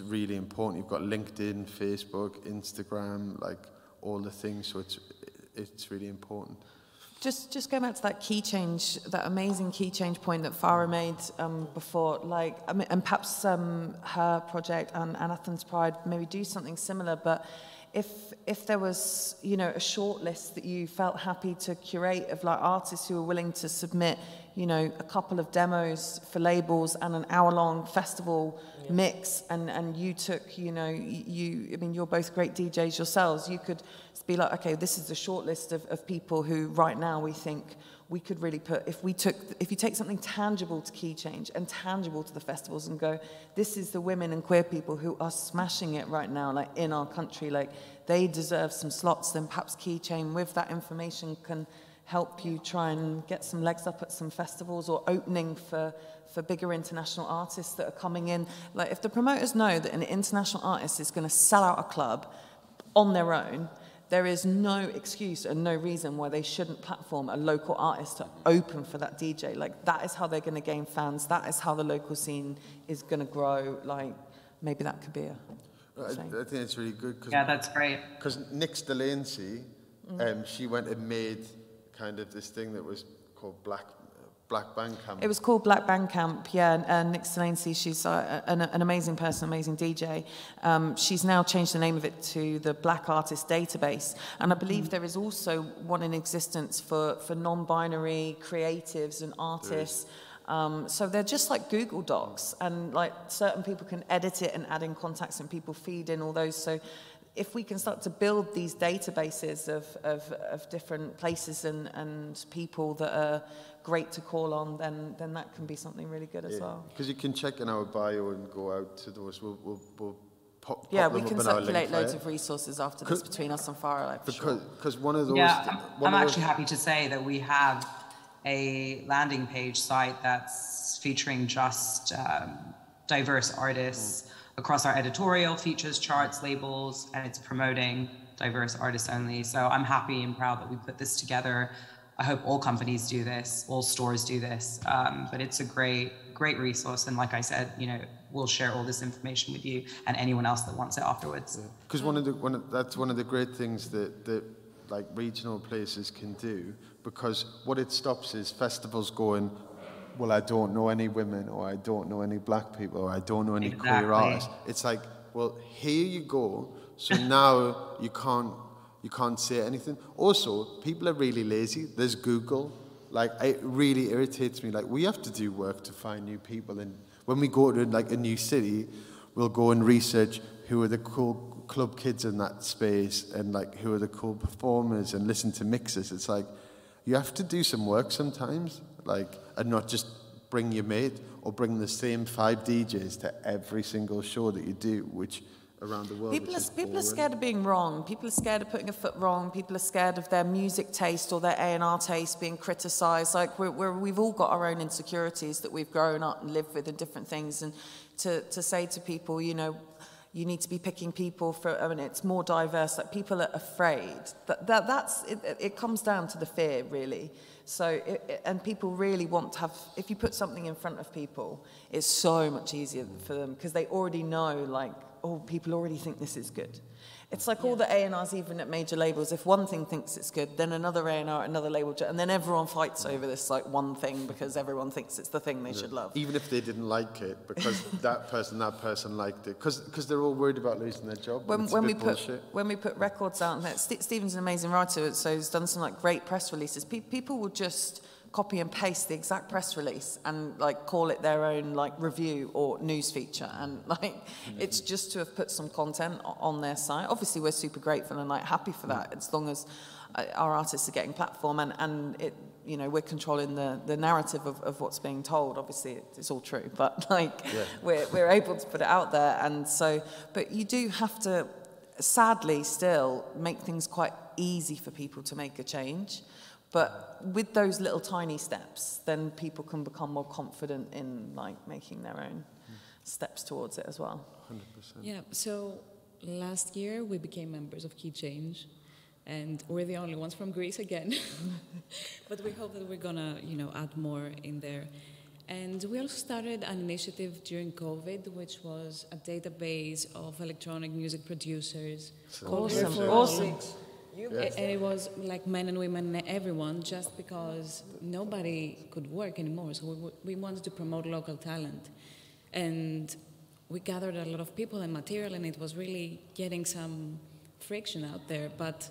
really important. You've got LinkedIn, Facebook, Instagram, like all the things, so it's really important. Just going back to that key change, that amazing key change point that Farah made before, like, I mean, and perhaps her project and Athens Pride maybe do something similar, but if there was, you know, a short list that you felt happy to curate of like artists who were willing to submit, you know, a couple of demos for labels and an hour-long festival mix, and you took, you know, I mean, you're both great DJs yourselves, you could be like, okay, this is the short list of people who right now we think we could really put, if you take something tangible to Key Change and tangible to the festivals and go, this is the women and queer people who are smashing it right now, like in our country, like they deserve some slots, then perhaps Key Change with that information can help you try and get some legs up at some festivals or opening for bigger international artists that are coming in. Like if the promoters know that an international artist is going to sell out a club on their own, there is no excuse and no reason why they shouldn't platform a local artist to open for that DJ. Like, that is how they're going to gain fans. That is how the local scene is going to grow. Like, maybe that could be a thing. I think it's really good. Yeah, that's great. Because Nick Delancey, she went and made kind of this thing that was called Black Bandcamp. It was called Black Bandcamp, yeah. And Nick Delancey, she's an amazing person, amazing DJ. She's now changed the name of it to the Black Artist Database. And I believe there is also one in existence for non-binary creatives and artists. So they're just like Google Docs. And like certain people can edit it and add in contacts and people feed in all those. So if we can start to build these databases of different places and people that are great to call on, then that can be something really good as well. Because you can check in our bio and go out to those. We'll pop yeah, them we up can in our circulate link loads there. of resources after this between us and Farah. Like, because one of those. Yeah, I'm actually happy to say that we have a landing page site that's featuring just diverse artists across our editorial, features, charts, labels, and it's promoting diverse artists only. So I'm happy and proud that we put this together. I hope all companies do this, all stores do this, but it's a great resource. And like I said, you know, we'll share all this information with you and anyone else that wants it afterwards. Because that's one of the great things that like regional places can do, because what it stops is festivals going, well, I don't know any women, or I don't know any black people, or I don't know any queer artists. It's like, well, here you go. So now you can't say anything. Also, people are really lazy. There's Google. Like, it really irritates me. Like, we have to do work to find new people. And when we go to like a new city, we'll go and research who are the cool club kids in that space and like who are the cool performers and listen to mixes. It's like you have to do some work sometimes, like, and not just bring your mate or bring the same 5 DJs to every single show that you do, which around the world. People are scared of being wrong. People are scared of putting a foot wrong. People are scared of their music taste or their A&R taste being criticised. Like we've all got our own insecurities that we've grown up and lived with and different things. And to say to people, you know, you need to be picking people for, I mean, it's more diverse. Like people are afraid. It comes down to the fear, really. So, and people really want to have, if you put something in front of people, it's so much easier for them because they already know, like, oh, people already think this is good. It's like all the A&Rs, even at major labels, if one thing thinks it's good, then another A&R, another label, and then everyone fights over this like one thing because everyone thinks it's the thing they should love. Even if they didn't like it, because that person liked it, because they're all worried about losing their job. When we put records out, Stephen's an amazing writer, so he's done some like great press releases. People will just copy and paste the exact press release and like call it their own like review or news feature, and like it's just to have put some content on their site. Obviously we're super grateful and like happy for that, as long as our artists are getting platform and it, you know, we're controlling the narrative of what's being told. Obviously it's all true, but like we're able to put it out there. And so, but you do have to sadly still make things quite easy for people to make a change. But with those little tiny steps, then people can become more confident in like making their own steps towards it as well. 100%. Yeah, so last year we became members of Key Change, and we're the only ones from Greece again. But we hope that we're gonna, you know, add more in there. And we also started an initiative during COVID, which was a database of electronic music producers. Awesome. And it was like men and women and everyone, just because nobody could work anymore. So we wanted to promote local talent. And we gathered a lot of people and material, and it was really getting some friction out there. But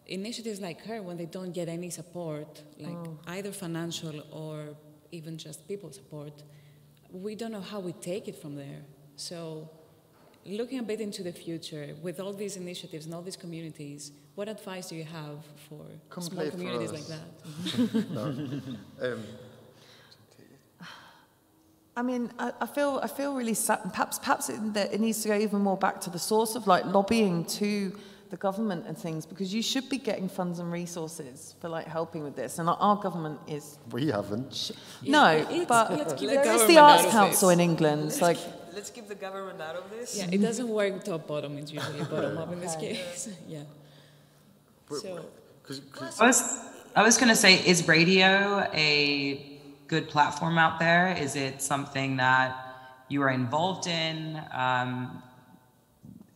initiatives like her, when they don't get any support, like either financial or even just people support, we don't know how we take it from there. So looking a bit into the future, with all these initiatives and all these communities, what advice do you have for small communities like that? I mean, I feel really sad. Perhaps it needs to go even more back to the source of like lobbying to the government and things, because you should be getting funds and resources for like helping with this. And our government is. We haven't. No, but it's the Arts Council in England. Like. Let's keep the government out of this. Yeah, it doesn't work top bottom. It's usually bottom up in this case. Yeah. So. I was going to say, is radio a good platform out there? Is it something that you are involved in?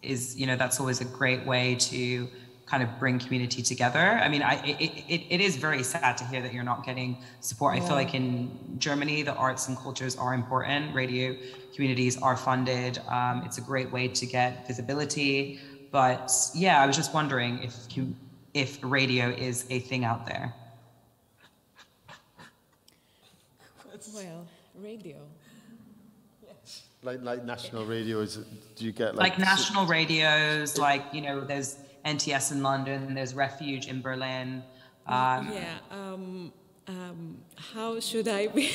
That's always a great way to kind of bring community together. I mean, it is very sad to hear that you're not getting support. I feel like in Germany, the arts and cultures are important. Radio communities are funded. It's a great way to get visibility. But yeah, I was just wondering if radio is a thing out there. Well, radio. Like national radios, do you get like national radios, like, you know, there's NTS in London, there's Refuge in Berlin. How should I be?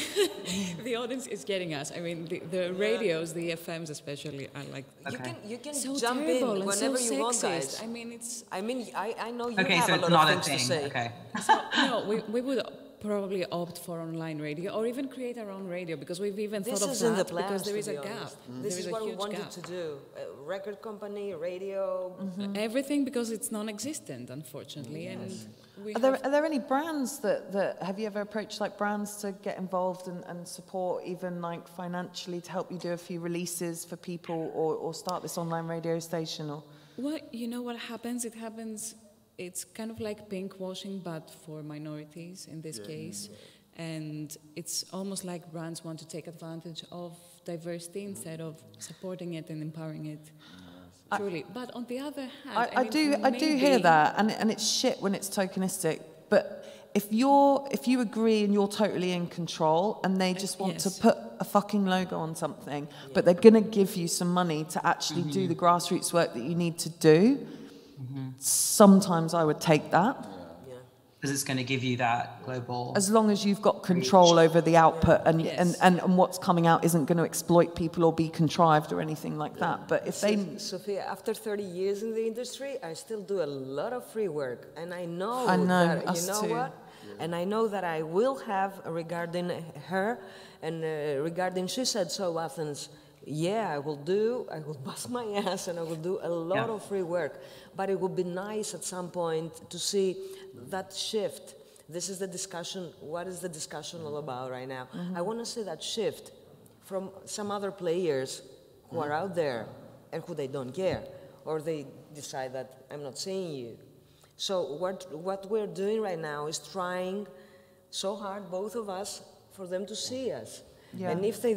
The audience is getting us. I mean, the radios, the FMs especially, are like you can so jump in whenever so you want, guys. I mean, it's. I know you have so a lot of things to say. Okay. So, no, we would probably opt for online radio or even create our own radio, because we've even thought of that, because there is a gap. This is what we wanted to do. A record company, radio. Everything, because it's non-existent, unfortunately. And are there any brands that have you ever approached like brands to get involved and support, even like financially, to help you do a few releases for people or start this online radio station? Or well, you know what happens? It's kind of like pink washing, but for minorities in this case. And it's almost like brands want to take advantage of diversity instead of supporting it and empowering it. Truly. But on the other hand, I do hear that, and it's shit when it's tokenistic. But if you agree and you're totally in control, and they just want to put a fucking logo on something, but they're going to give you some money to actually do the grassroots work that you need to do, sometimes I would take that. Because it's going to give you that global... As long as you've got control over the output and what's coming out isn't going to exploit people or be contrived or anything like that. But if they... Sophia, after 30 years in the industry, I still do a lot of free work. And I know that, you know what? And I know that I will have, regarding her and regarding She Said So Athens, I will bust my ass and I will do a lot of free work. But it would be nice at some point to see that shift. This is the discussion. What is the discussion all about right now? I want to see that shift from some other players who are out there and who they don't care, or they decide that I'm not seeing you. So what we're doing right now is trying so hard, both of us, for them to see us. Yeah. And if they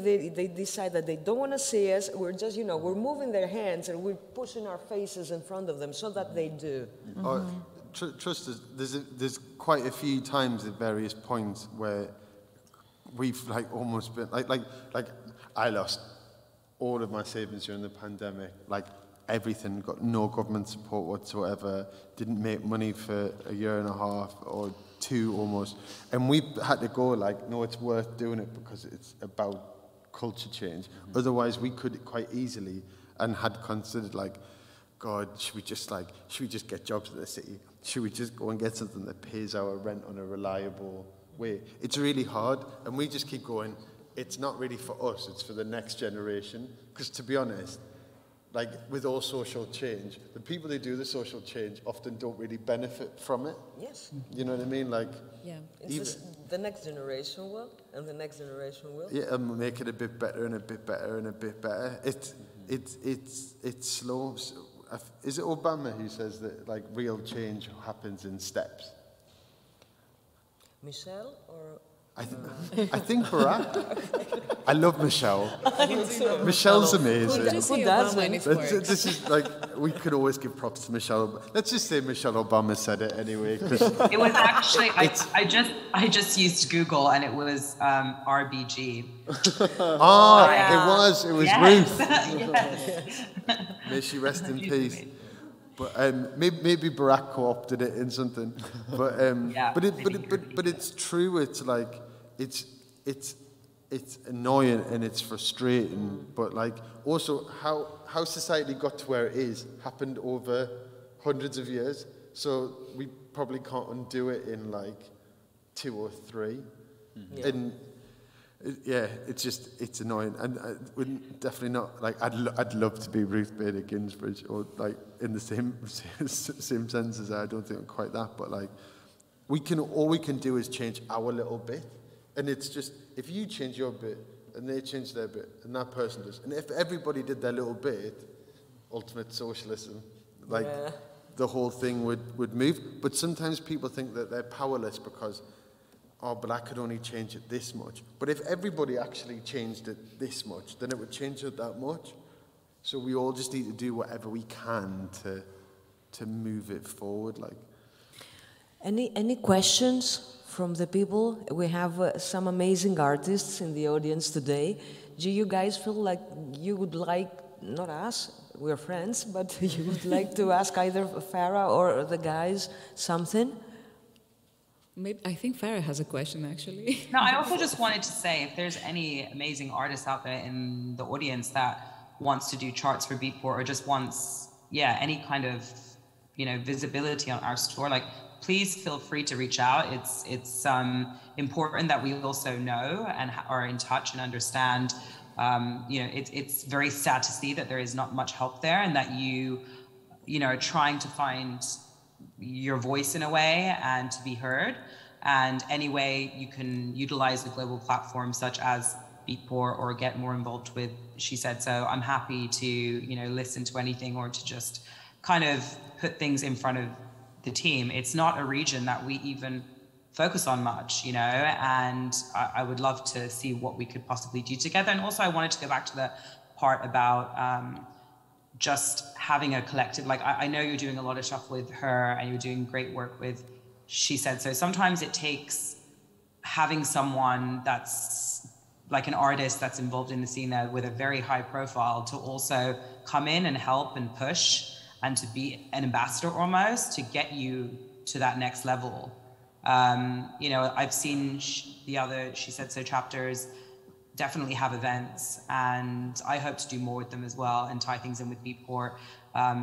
decide that they don't want to see us, we're just, we're moving their hands and we're pushing our faces in front of them so that they do. Trust us, there's quite a few times at various points where we've almost been, I lost all of my savings during the pandemic, everything, got no government support whatsoever, didn't make money for a year and a half or 2 almost. And we had to go no, it's worth doing it because it's about culture change. Otherwise we could quite easily and had considered God, should we just get jobs in the city? Should we just go and get something that pays our rent on a reliable way? It's really hard, and we just keep going, it's not really for us, it's for the next generation. Because to be honest, with all social change, the people who do the social change often don't really benefit from it. Yes. You know what I mean? The next generation will, and the next generation will. Yeah, and make it a bit better and a bit better and a bit better. It's slow. Is it Obama who says that real change happens in steps? Michelle or? I think Barack. I love Michelle. Michelle's amazing. Who doesn't? This is we could always give props to Michelle. Let's just say Michelle Obama said it anyway. It was actually I just used Google and it was RBG. It was yes. Ruth. Yes. May she rest in peace. But maybe Barack co-opted it in something. But but it's true. It's it's annoying and it's frustrating. But also how society got to where it is happened over hundreds of years. So we probably can't undo it in 2 or 3. Mm-hmm. And it's annoying, and I wouldn't definitely not I'd love to be Ruth Bader Ginsburg or in the same sense as I don't think I'm quite that, but all we can do is change our little bit, and it's just if you change your bit and they change their bit and that person does, and if everybody did their little bit, ultimate socialism, the whole thing would move. But sometimes people think that they're powerless because but I could only change it this much. But if everybody actually changed it this much, then it would change it that much. So we all just need to do whatever we can to move it forward. Any questions from the people? We have some amazing artists in the audience today. Do you guys feel like you would not us, we're friends, but you would like to ask either Farah or the guys something? I think Farah has a question, actually. No, I also just wanted to say, if there's any amazing artists out there in the audience that wants to do charts for Beatport or just wants, any kind of, visibility on our store, please feel free to reach out. It's important that we also know and are in touch and understand. It's very sad to see that there is not much help there, and that you are trying to find your voice in a way and to be heard. And any way you can utilize a global platform such as Beatport or get more involved with She Said So, I'm happy to, listen to anything or to just kind of put things in front of the team. It's not a region that we even focus on much, and I would love to see what we could possibly do together. And also I wanted to go back to the part about just having a collective, I know you're doing a lot of stuff with her and you're doing great work with She Said So. Sometimes it takes having someone that's like an artist that's involved in the scene there with a very high profile to also come in and help and push and to be an ambassador almost to get you to that next level. You know, I've seen the other She Said So chapters definitely have events, and I hope to do more with them as well and tie things in with Beatport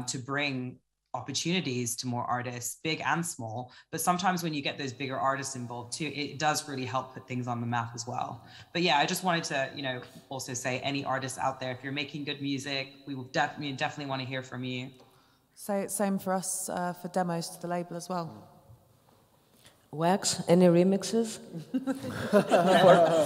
to bring opportunities to more artists, big and small. But sometimes when you get those bigger artists involved too, it does really help put things on the map as well. But yeah, I just wanted to, you know, also say any artists out there, if you're making good music, we will definitely want to hear from you. So same for us for demos to the label as well. Wax, any remixes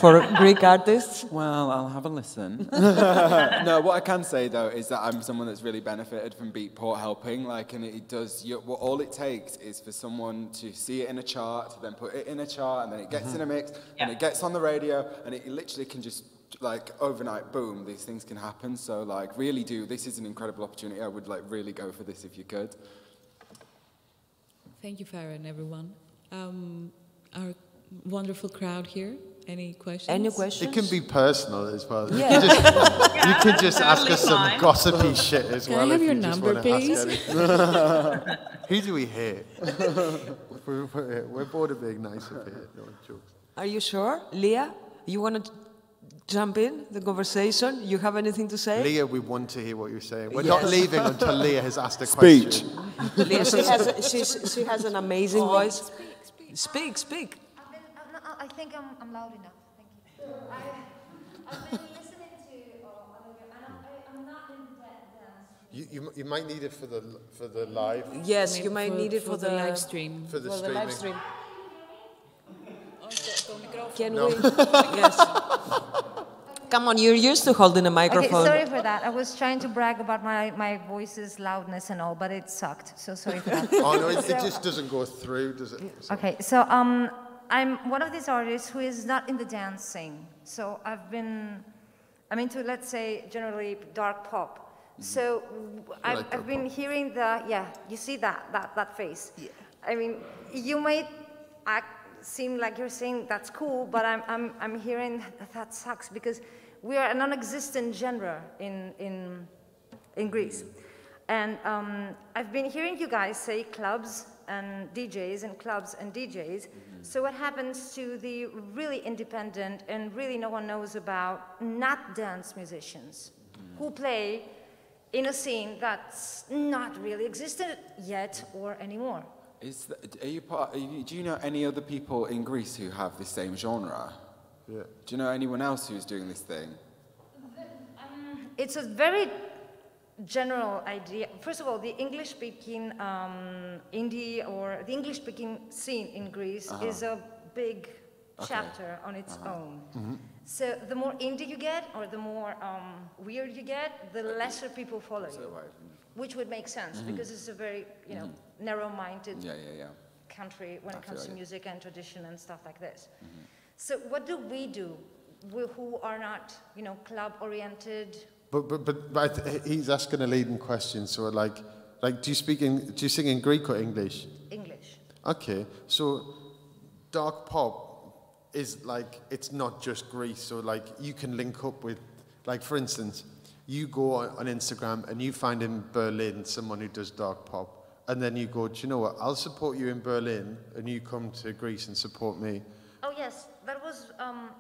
for Greek artists? Well, I'll have a listen. No, what I can say though is that I'm someone that's really benefited from Beatport helping. Like, and it does. All it takes is for someone to see it in a chart, then put it in a chart, and then it gets in a mix, and it gets on the radio, and it literally can just like overnight, boom, these things can happen. So like, really do. This is an incredible opportunity. I would like really go for this if you could. Thank you, Farah, and everyone. Our wonderful crowd here. Any questions? Any questions? It can be personal as well. Yeah. You can just ask us some gossipy shit as well. Can I have your if you number, just want to please? ask anything. Who do we hate? We're bored of being nice up here. No jokes. Are you sure? Leah, you want to jump in the conversation? You have anything to say? Leah, we want to hear what you're saying. We're Yes. not leaving until Leah has asked a question. Leah, she has an amazing voice. Speak. I think I'm loud enough. Thank you. I've been listening to all of you, and I'm not in dance. You might need it for the live. Yes, you might need it for the live stream. For the For the streaming. live stream. Can we? Yes. Come on, you're used to holding a microphone. Okay, sorry for that. I was trying to brag about my voice's loudness and all, but it sucked. So sorry for that. Oh no, it just doesn't go through, does it? So. Okay, so I'm one of these artists who is not in the dance scene. So I'm into, let's say, generally dark pop. So I've been hearing you see that face. Yeah. I mean, you might seem like you're saying that's cool, but I'm hearing that sucks because we are a non-existent genre in Greece. And I've been hearing you guys say clubs and DJs and clubs and DJs. So what happens to the really independent and really no one knows about not dance musicians who play in a scene that's not really existent yet or anymore? Do you know any other people in Greece who have the same genre? Yeah. Do you know anyone else who's doing this thing? It's a very general idea. First of all, the English-speaking indie or the English-speaking scene in Greece is a big chapter on its own. So the more indie you get, or the more weird you get, the lesser people follow you. Which would make sense because it's a very, narrow-minded country when it comes to music and tradition and stuff like this. So what do we do who are not, club-oriented? But he's asking a leading question. So like, do you sing in Greek or English? English. Okay, so dark pop is like, it's not just Greece. So like, you can link up with, like for instance, you go on Instagram and you find in Berlin someone who does dark pop, and then you go, do you know what, I'll support you in Berlin, and you come to Greece and support me. Oh yes, that was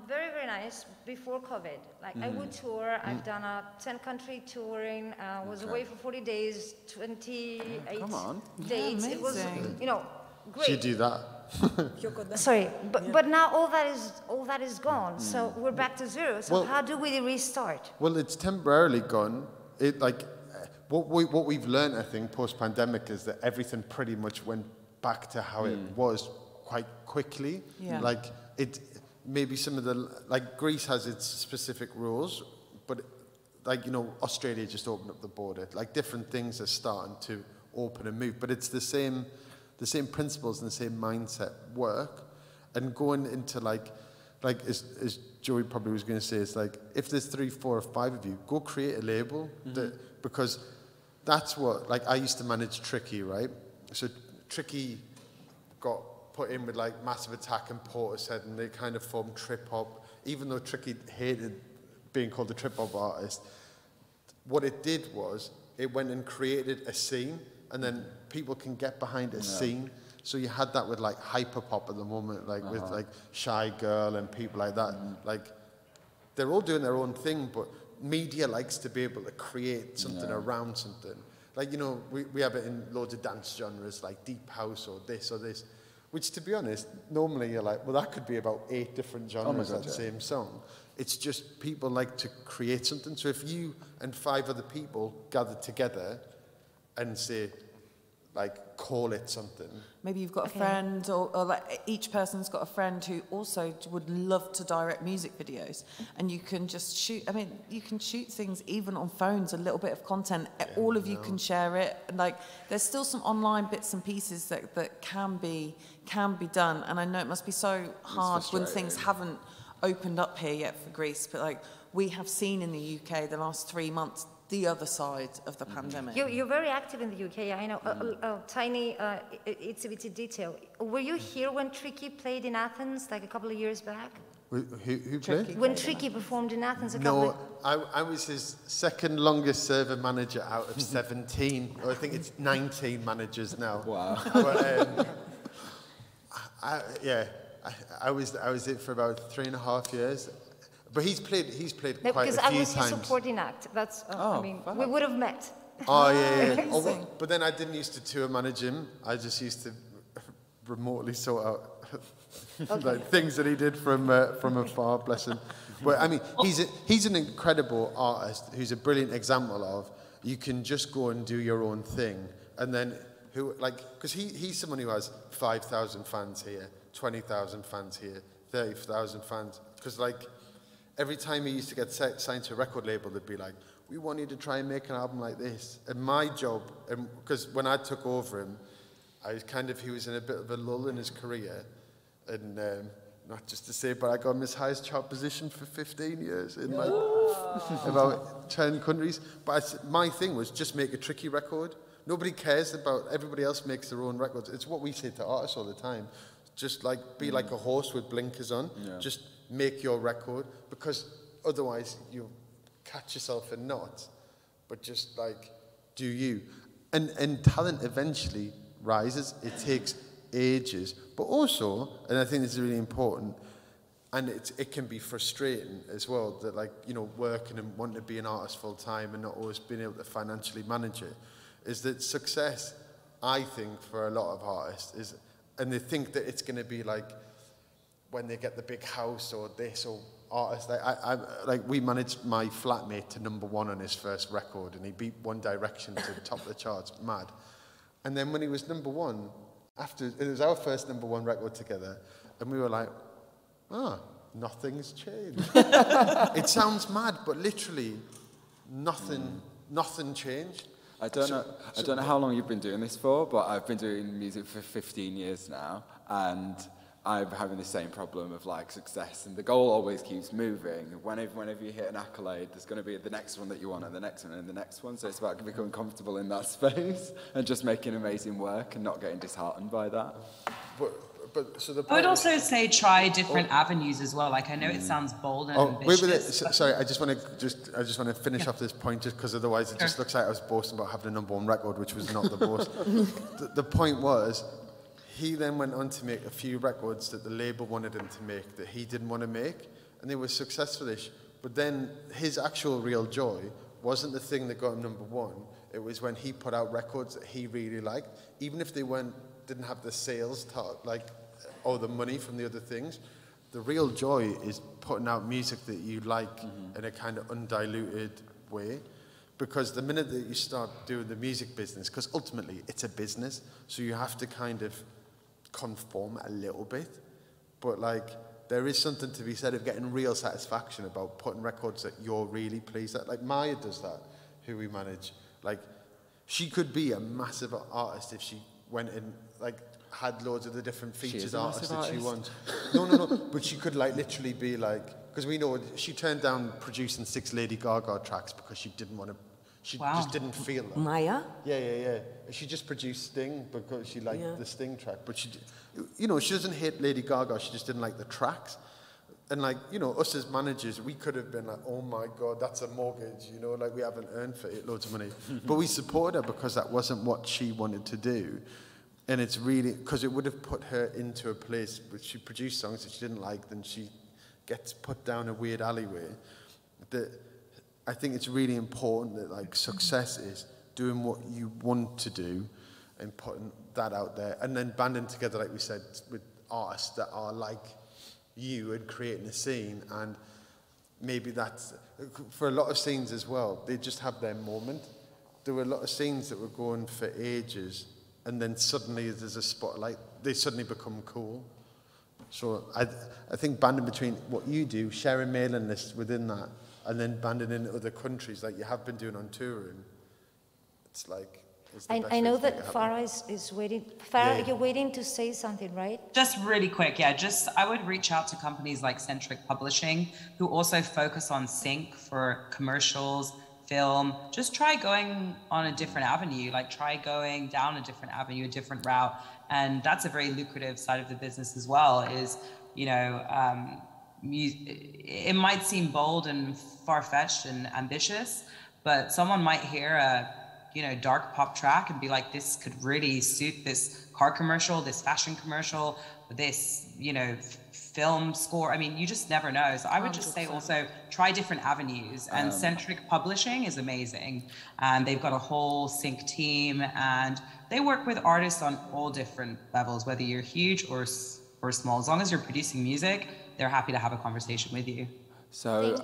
very, very nice before COVID. Like I would tour, I've done a 10-country touring, was away for 40 days, 28 dates. It was, great. Should you do that? Sorry, but now all that is gone. So we're back to zero. So how do we restart? Well, it's temporarily gone. What we've learned, I think, post-pandemic is that everything pretty much went back to how it was quite quickly. Yeah. Like maybe some of Greece has its specific rules, but Australia just opened up the border. Like different things are starting to open and move, but it's the same principles and the same mindset work. And going into as Joey probably was going to say, it's like, if there's 3, 4 or 5 of you, go create a label because that's what, I used to manage Tricky, right? So Tricky got put in with Massive Attack and Portishead, and they kind of formed trip hop. even though Tricky hated being called a trip-hop artist, what it did was it went and created a scene, and then people can get behind a scene. So you had that with like hyperpop at the moment, like with like Shy Girl and people like that. Like they're all doing their own thing, but media likes to be able to create something around something. Like, you know, we have it in loads of dance genres, like deep house or this, which, to be honest, normally you're like, well, that could be about 8 different genres of the same song. It's just people like to create something. So if you and 5 other people gather together and say, like, call it something. Maybe you've got a friend, or like each person's got a friend who also would love to direct music videos, and you can just shoot. I mean, you can shoot things even on phones. A little bit of content, all of you can share it. And like, there's still some online bits and pieces that can be done. And I know it must be so hard when things haven't opened up here yet for Greece. But like, we have seen in the UK the last 3 months, the other side of the pandemic. You're very active in the UK, I know. A tiny, it's a bit detail. Were you here when Tricky played in Athens, like a couple of years back? Who played? When Tricky performed in Athens a couple of... No, I was his second longest serving manager out of 17. Or I think it's 19 managers now. Wow. But, I was it for about 3.5 years. But he's played quite a few times. Because I was his supporting act. That's, I mean, we would have met. Oh, yeah. Oh, but then I didn't used to tour manage him. I just used to remotely sort out like things that he did from afar, bless him. But I mean, he's an incredible artist who's a brilliant example of you can just go and do your own thing. And then, because he's someone who has 5,000 fans here, 20,000 fans here, 30,000 fans. Because, like, every time he used to get signed to a record label, they'd be like, we want you to try and make an album like this. And my job, because when I took over him, he was in a bit of a lull in his career. And not just to say, but I got him his highest chart position for 15 years in like about 10 countries. But my thing was just make a Tricky record. Nobody cares about, everybody else makes their own records. It's what we say to artists all the time. Just like, be like a horse with blinkers on. Yeah. Just make your record, because otherwise you catch yourself in knots. But just like, do you. And talent eventually rises. It takes ages. But also, and I think this is really important, and it can be frustrating as well, that like, you know, working and wanting to be an artist full time and not always being able to financially manage it, is that success, I think, for a lot of artists is, and they think that it's going to be like when they get the big house or this, or artists. Like we managed my flatmate to #1 on his first record, and he beat One Direction to the top of the charts, mad. And then when he was #1, it was our first #1 record together, and we were like, nothing's changed. It sounds mad, but literally nothing changed. I don't know how long you've been doing this for, but I've been doing music for 15 years now, and I'm having the same problem of like success, and the goal always keeps moving. Whenever you hit an accolade, there's going to be the next one that you want, and the next one, and the next one. So it's about becoming comfortable in that space and just making amazing work and not getting disheartened by that. I would also say try different avenues as well. Like, I know it sounds bold and ambitious. Sorry, I just want to finish off this point, just because otherwise it just looks like I was boasting about having a #1 record, which was not the boast. The point was, he then went on to make a few records that the label wanted him to make that he didn't want to make, and they were successful-ish. But then his actual real joy wasn't the thing that got him #1. It was when he put out records that he really liked, even if they didn't have the sales or the money from the other things. The real joy is putting out music that you like in a kind of undiluted way. Because the minute that you start doing the music business, because ultimately it's a business, so you have to kind of conform a little bit. But like, there is something to be said of getting real satisfaction about putting records that you're really pleased at. Like Maya does that, who we manage. Like, she could be a massive artist if she went in, like, had loads of the different featured artists that she wants. No. But she could like literally be like, because we know she turned down producing 6 Lady Gaga tracks because she didn't want to. She just didn't feel that. Maya? Yeah. She just produced Sting because she liked the Sting track. But she doesn't hate Lady Gaga. She just didn't like the tracks. And like, you know, us as managers, we could have been like, oh my God, that's a mortgage, you know, like we haven't earned for it loads of money. But we supported her because that wasn't what she wanted to do. And it's really, because it would have put her into a place where she produced songs that she didn't like, then she gets put down a weird alleyway. That I think it's really important that like success is doing what you want to do and putting that out there. And then banding together, like we said, with artists that are like you and creating a scene. And maybe that's, for a lot of scenes as well, they just have their moment. There were a lot of scenes that were going for ages, and then suddenly there's a spotlight, they suddenly become cool. So I think banding between what you do, sharing mailing lists within that, and then banding in other countries like you have been doing on touring, it's like, I know that Farah is waiting. Farah, you're waiting to say something, right? Just really quick, yeah. I would reach out to companies like Centric Publishing, who also focus on sync for commercials, film. Just try going on a different avenue, like try going down a different avenue, a different route. And that's a very lucrative side of the business as well, is, you know, it might seem bold and far-fetched and ambitious, but someone might hear a, you know, dark pop track and be like, this could really suit this car commercial, this fashion commercial, this, you know, film score. I mean, you just never know. So I would just say also try different avenues. And Centric Publishing is amazing. And they've got a whole sync team, and they work with artists on all different levels, whether you're huge or small. As long as you're producing music, they're happy to have a conversation with you. So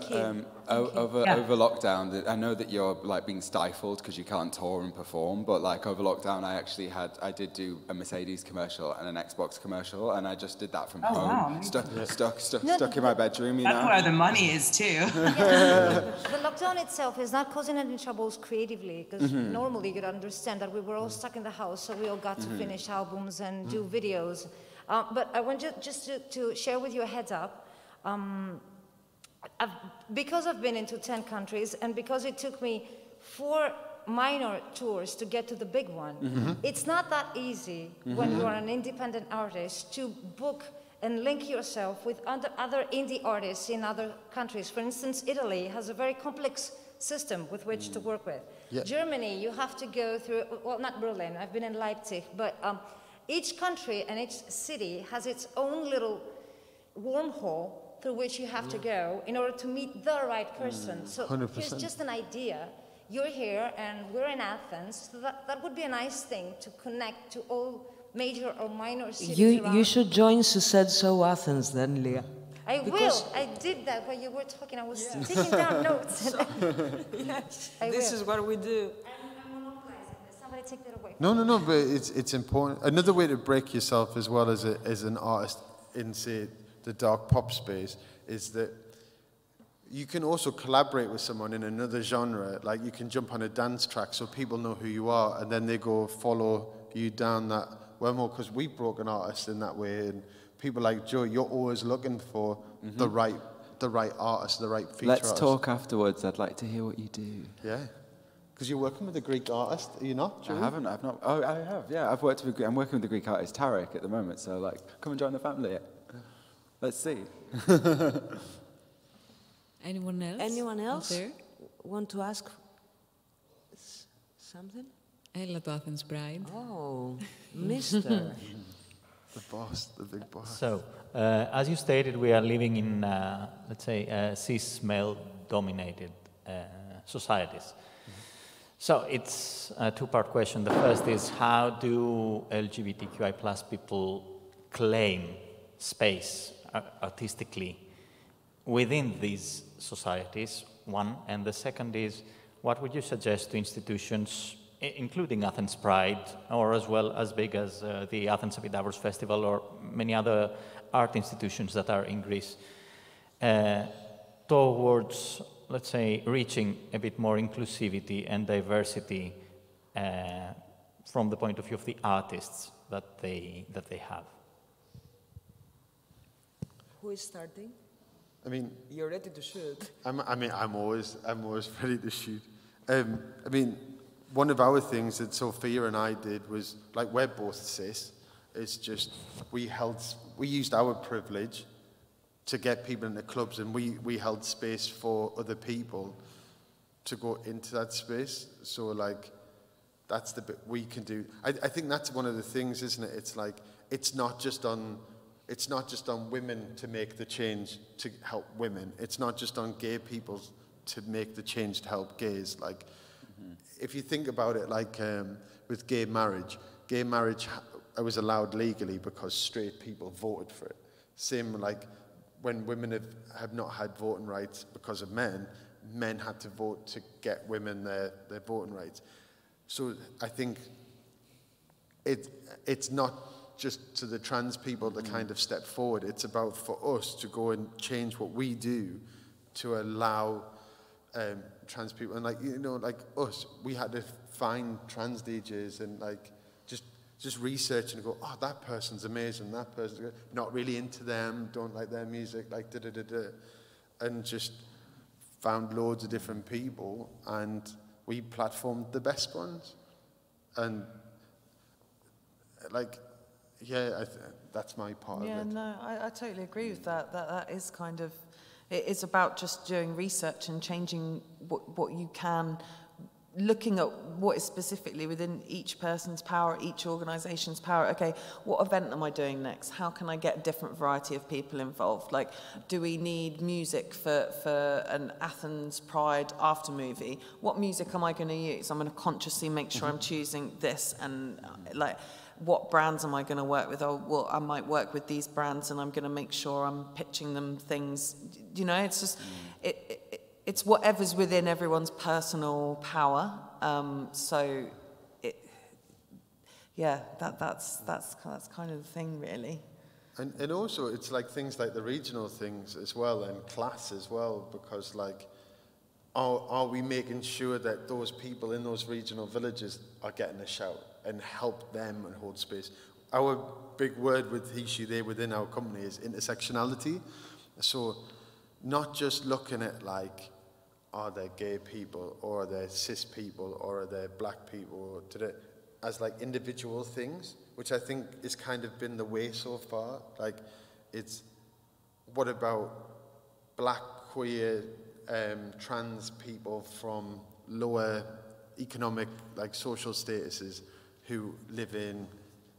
over lockdown, I know that you're like being stifled because you can't tour and perform, but like over lockdown, I did do a Mercedes commercial and an Xbox commercial, and I just did that from home, wow. stuck in my bedroom. You know, that's where the money is too. The lockdown itself is not causing any troubles creatively, because normally you'd understand that we were all stuck in the house, so we all got to finish albums and do videos. But I want just to share with you a heads up. Because I've been into 10 countries, and because it took me 4 minor tours to get to the big one, it's not that easy when you're an independent artist to book and link yourself with other indie artists in other countries. For instance, Italy has a very complex system with which to work with. Yeah. Germany, you have to go through, well, not Berlin, I've been in Leipzig, but each country and each city has its own little wormhole through which you have to go in order to meet the right person. So 100%. Here's just an idea. You're here and we're in Athens, so that would be a nice thing to connect to all major or minor cities around. You should join SheSaid.so Athens then, Leah. I will. I did that while you were talking. I was taking down notes. This is what we do. I'm monopolizing this. Somebody take that away. No, but it's important. Another way to break yourself as well as an artist in, say, the dark pop space is that you can also collaborate with someone in another genre. Like you can jump on a dance track so people know who you are, and then they go follow you down that wormhole, because we've broken artists in that way. And people like Joe, you're always looking for the right artist, the right feature Let's artist. talk afterwards. I'd like to hear what you do. Yeah. Because you're working with a Greek artist, are you not, Joe? I've not. Oh, I have, yeah. I'm working with the Greek artist Tarek at the moment, so like, come and join the family. Let's see. Anyone else? Anyone else want to ask something? Έλα το Athens Pride. Oh, Mr. The boss, the big boss. So, as you stated, we are living in, let's say, cis-male-dominated societies. So it's a two-part question. The first is, how do LGBTQI+ people claim space artistically within these societies, one, and the second is, what would you suggest to institutions, including Athens Pride, or as well as big as the Athens Epidavros Festival or many other art institutions that are in Greece, towards, let's say, reaching a bit more inclusivity and diversity from the point of view of the artists that they have? Who is starting? I mean, you're ready to shoot. I'm always ready to shoot. I mean, one of our things that Sophia and I did was, like, we're both cis. It's just we used our privilege to get people into clubs, and we held space for other people to go into that space. So like, that's the bit we can do. I think that's one of the things, isn't it? It's like, it's not just on women to make the change to help women. It's not just on gay people to make the change to help gays. Like, if you think about it, like with gay marriage was allowed legally because straight people voted for it. Same like when women have not had voting rights because of men had to vote to get women their voting rights. So I think it's not just to the trans people to kind of step forward. It's about for us to go and change what we do to allow trans people. And like, you know, like us, we had to find trans DJs and like just research and go, oh, that person's amazing, that person's good. Not really into them, don't like their music, like da-da-da-da. And just found loads of different people, and we platformed the best ones. And like, yeah, that's my part of it. Yeah, no, I totally agree with that. That is kind of, it is about just doing research and changing what you can, looking at what is specifically within each person's power, each organisation's power. Okay, what event am I doing next? How can I get a different variety of people involved? Like, do we need music for an Athens Pride after movie? What music am I going to use? I'm going to consciously make sure I'm choosing this, and like, what brands am I going to work with? Oh, well, I might work with these brands, and I'm going to make sure I'm pitching them things. You know, it's just it's whatever's within everyone's personal power. So, that's kind of the thing, really. And also, it's like things like the regional things as well, and class as well, because like, are we making sure that those people in those regional villages are getting a shout and help them and hold space? Our big word with HE.SHE.THEY within our company is intersectionality. So not just looking at like, are there gay people, or are there cis people, or are there black people, as like individual things, which I think has kind of been the way so far. Like, it's, what about black, queer, trans people from lower economic, like social statuses who live in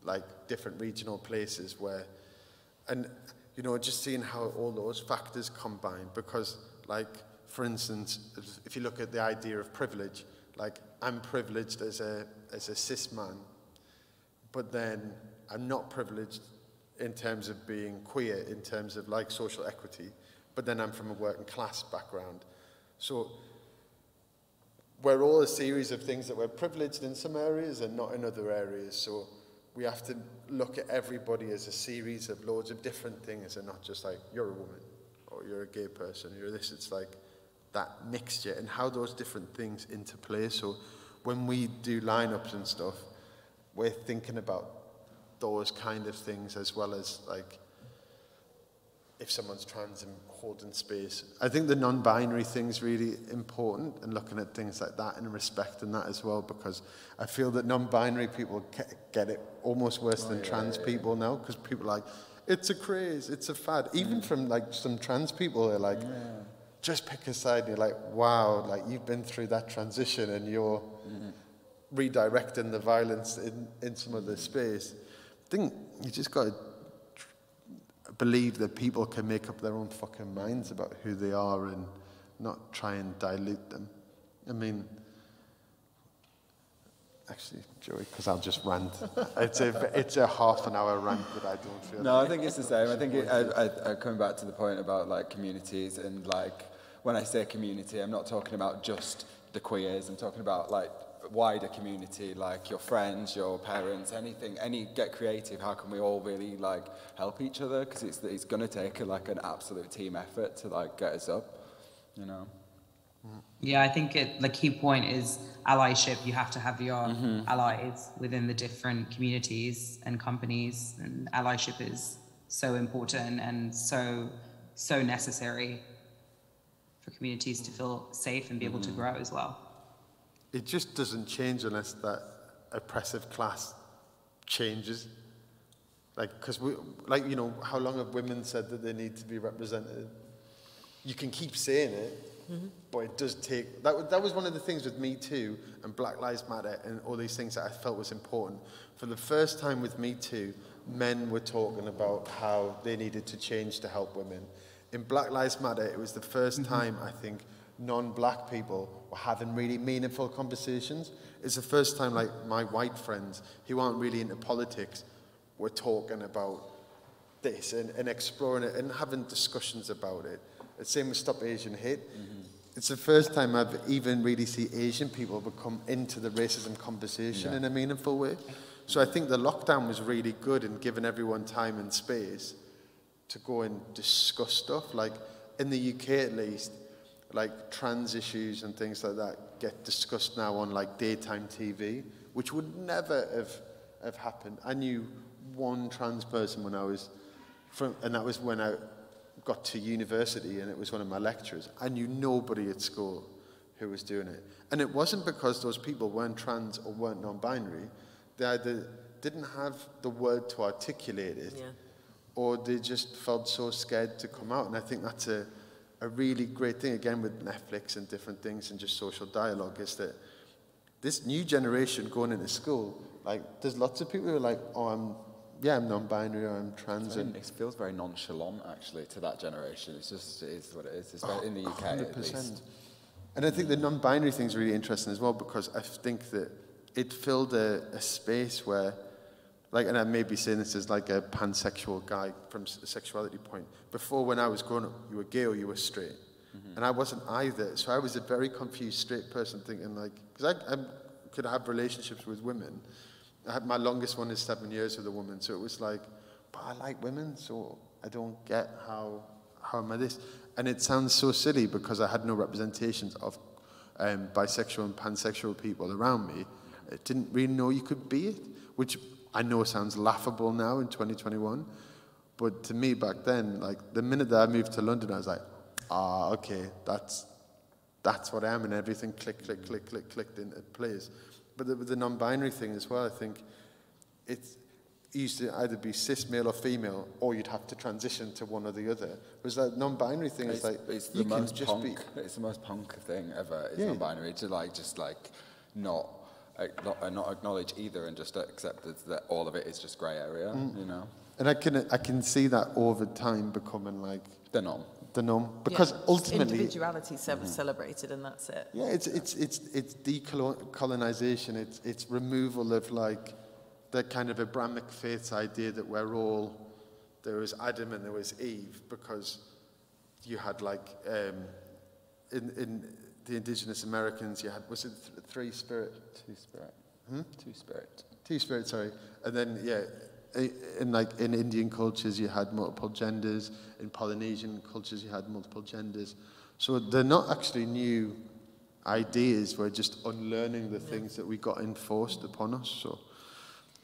like different regional places where, and you know, just seeing how all those factors combine, because like, for instance, if you look at the idea of privilege, like, I'm privileged as a cis man, but then I'm not privileged in terms of being queer, in terms of like social equity, but then I'm from a working class background. So we're all a series of things that we're privileged in some areas and not in other areas. So we have to look at everybody as a series of loads of different things, and not just like, you're a woman, or you're a gay person, you're this. It's like that mixture and how those different things interplay. So when we do lineups and stuff, we're thinking about those kind of things, as well as like, if someone's trans and holding space. I think the non-binary thing's really important, and looking at things like that and respecting that as well, because I feel that non-binary people get it almost worse than trans people now, because people are like, it's a craze, it's a fad. Even from like some trans people, they're like, just pick a side, and you're like, wow, like you've been through that transition and you're redirecting the violence in some of the space. I think you just got to believe that people can make up their own fucking minds about who they are and not try and dilute them. I mean, actually, Joey, because I'll just rant. It's a half an hour rant that I don't feel. No, I think it's the same. I think I come back to the point about like communities, and like when I say community, I'm not talking about just the queers. I'm talking about like wider community, like your friends, your parents, anything. Get creative. How can we all really like help each other? Because it's going to take like an absolute team effort to like get us up, you know. Yeah, I think the key point is allyship. You have to have your allies within the different communities and companies, and allyship is so important and so necessary for communities to feel safe and be able to grow as well. It just doesn't change unless that oppressive class changes. Like, because you know, how long have women said that they need to be represented? You can keep saying it, but it does take, that was one of the things with Me Too and Black Lives Matter and all these things that I felt was important. For the first time with Me Too, men were talking about how they needed to change to help women. In Black Lives Matter, it was the first time, I think, non-black people were having really meaningful conversations. It's the first time, like, my white friends who aren't really into politics were talking about this and exploring it and having discussions about it. The same with Stop Asian Hate. It's the first time I've even really seen Asian people become into the racism conversation in a meaningful way. So I think the lockdown was really good in giving everyone time and space to go and discuss stuff. Like, in the UK at least, like, trans issues and things like that get discussed now on, like, daytime TV, which would never have happened. I knew one trans person when I was and that was when I got to university, and it was one of my lecturers. I knew nobody at school who was doing it. And it wasn't because those people weren't trans or weren't non-binary. They either didn't have the word to articulate it, or they just felt so scared to come out. And I think that's a really great thing, again, with Netflix and different things and just social dialogue, is that this new generation going into school, like, there's lots of people who are like, oh, I'm non-binary or I'm trans. And it feels very nonchalant, actually, to that generation. It's just, it is what it is. It's in the UK, 100%. At least. And I think the non-binary thing is really interesting as well, because I think that it filled a space where, like, and I may be saying this as like a pansexual guy from a sexuality point. Before, when I was growing up, you were gay or you were straight. And I wasn't either. So I was a very confused straight person thinking, like, because I could have relationships with women. My longest one is 7 years with a woman, so it was like, but I like women, so I don't get how am I this? And it sounds so silly because I had no representations of bisexual and pansexual people around me. I didn't really know you could be it, which I know sounds laughable now in 2021, but to me back then, like, the minute that I moved to London, I was like, okay, that's what I am, and everything clicked into place. But the non-binary thing as well, I think it used to either be cis male or female, or you'd have to transition to one or the other. Whereas that non-binary thing is like, it's the most punk. It's the most punk thing ever. It's non-binary to not acknowledge either and just accept that all of it is just grey area. You know. And I can see that over time becoming like the norm. Because ultimately individuality celebrated, and that's it. Yeah, it's decolonization. It's removal of, like, the kind of Abrahamic faith's idea that we're all, there was Adam and there was Eve, because you had, like, in the indigenous Americans, you had, was it Two Spirit, sorry. And then in Indian cultures, you had multiple genders. In Polynesian cultures, you had multiple genders. So they're not actually new ideas. We're just unlearning the things that we got enforced upon us. So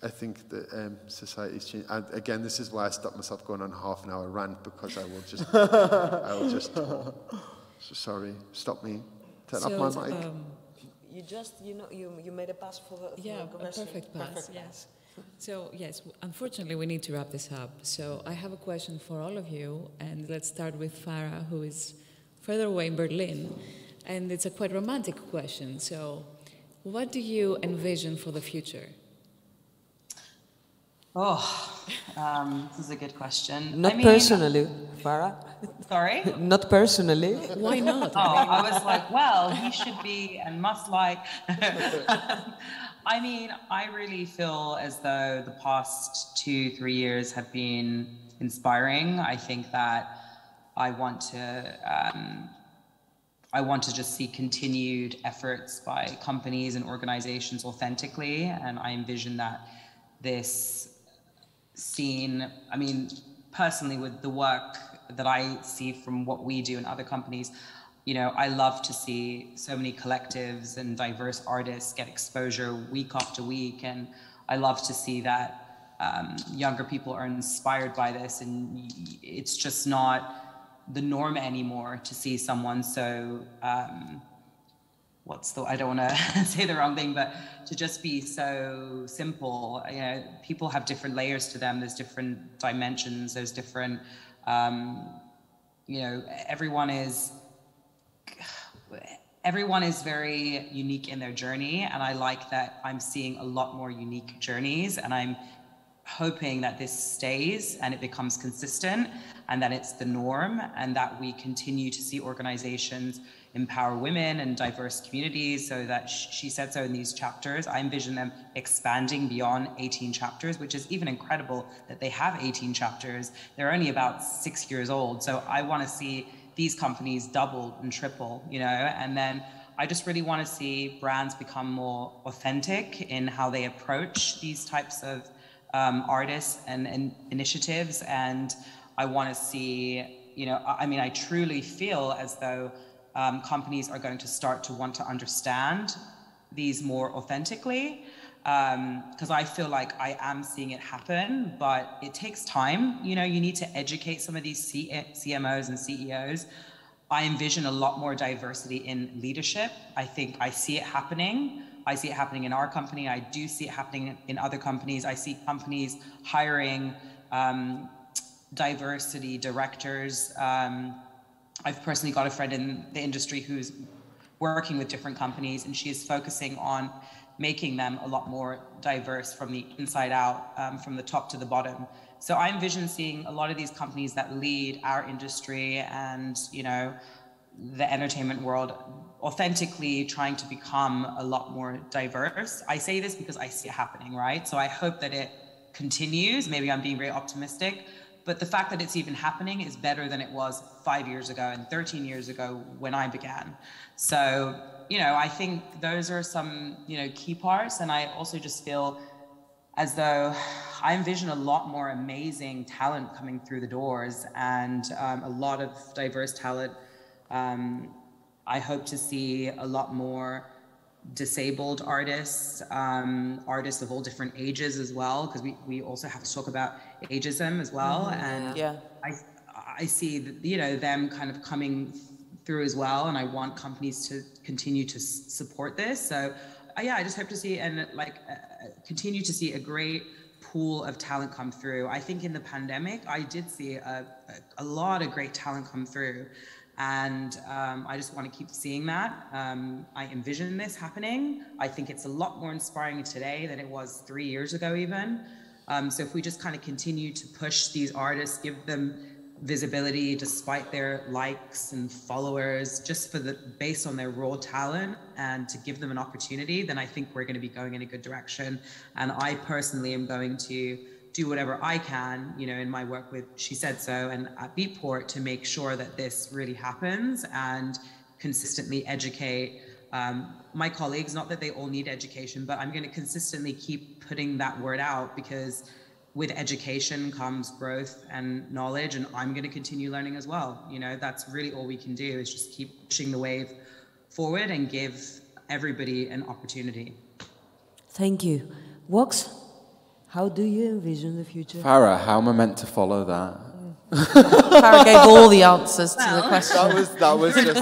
I think that society's changed. And again, this is why I stopped myself going on a half-an-hour rant, because I will just so sorry, stop me. Turn off my mic. You made a pass for the a perfect pass. Yes. So, yes, unfortunately, we need to wrap this up. So I have a question for all of you, and let's start with Farah, who is further away in Berlin. And it's a quite romantic question. So what do you envision for the future? This is a good question. Not personally, Farah. Sorry? Not personally. Why not? I was like, well, he should be and must like. I mean, I really feel as though the past 2-3 years have been inspiring. I think that I want to just see continued efforts by companies and organizations authentically, and I envision that this scene, I mean, personally with the work that I see from what we do in other companies, you know, I love to see so many collectives and diverse artists get exposure week after week. And I love to see that younger people are inspired by this. And it's just not the norm anymore to see someone so I don't want to say the wrong thing, but to just be so simple. You know, people have different layers to them. There's different dimensions. There's different, you know, everyone is very unique in their journey. And I like that I'm seeing a lot more unique journeys, and I'm hoping that this stays and it becomes consistent and that it's the norm, and that we continue to see organizations empower women and diverse communities, so that She Said So in these chapters, I envision them expanding beyond 18 chapters, which is even incredible that they have 18 chapters. They're only about 6 years old. So I want to see these companies double and triple, you know, and then I just really want to see brands become more authentic in how they approach these types of artists and initiatives. And I want to see, you know, I mean, I truly feel as though companies are going to start to want to understand these more authentically, because I feel like I am seeing it happen, but it takes time. You know, you need to educate some of these CMOs and CEOs. I envision a lot more diversity in leadership. I think I see it happening. I see it happening in our company. I do see it happening in other companies. I see companies hiring diversity directors. I've personally got a friend in the industry who's working with different companies, and she is focusing on making them a lot more diverse from the inside out, from the top to the bottom. So I envision seeing a lot of these companies that lead our industry and, you know, the entertainment world authentically trying to become a lot more diverse. I say this because I see it happening, right? So I hope that it continues. Maybe I'm being very optimistic, but the fact that it's even happening is better than it was 5 years ago and 13 years ago when I began. So, you know, I think those are some, you know, key parts. And I also just feel as though I envision a lot more amazing talent coming through the doors, and a lot of diverse talent. I hope to see a lot more disabled artists, artists of all different ages as well, because we also have to talk about ageism as well. And yeah. I see, you know, them kind of coming through as well, and I want companies to continue to support this. So yeah, I just hope to see and continue to see a great pool of talent come through. I think in the pandemic, I did see a lot of great talent come through. And I just want to keep seeing that. I envision this happening. I think it's a lot more inspiring today than it was 3 years ago even. So if we just kind of continue to push these artists, give them visibility despite their likes and followers, just based on their raw talent, and to give them an opportunity, then I think we're going to be going in a good direction. And I personally am going to do whatever I can, you know, in my work with She Said So and at Beatport, to make sure that this really happens and consistently educate my colleagues. Not that they all need education, but I'm going to consistently keep putting that word out, because with education comes growth and knowledge, and I'm going to continue learning as well. You know, that's really all we can do, is just keep pushing the wave forward and give everybody an opportunity. Thank you. Wox, how do you envision the future? Farah, how am I meant to follow that? Farah gave all the answers to the question. That was just...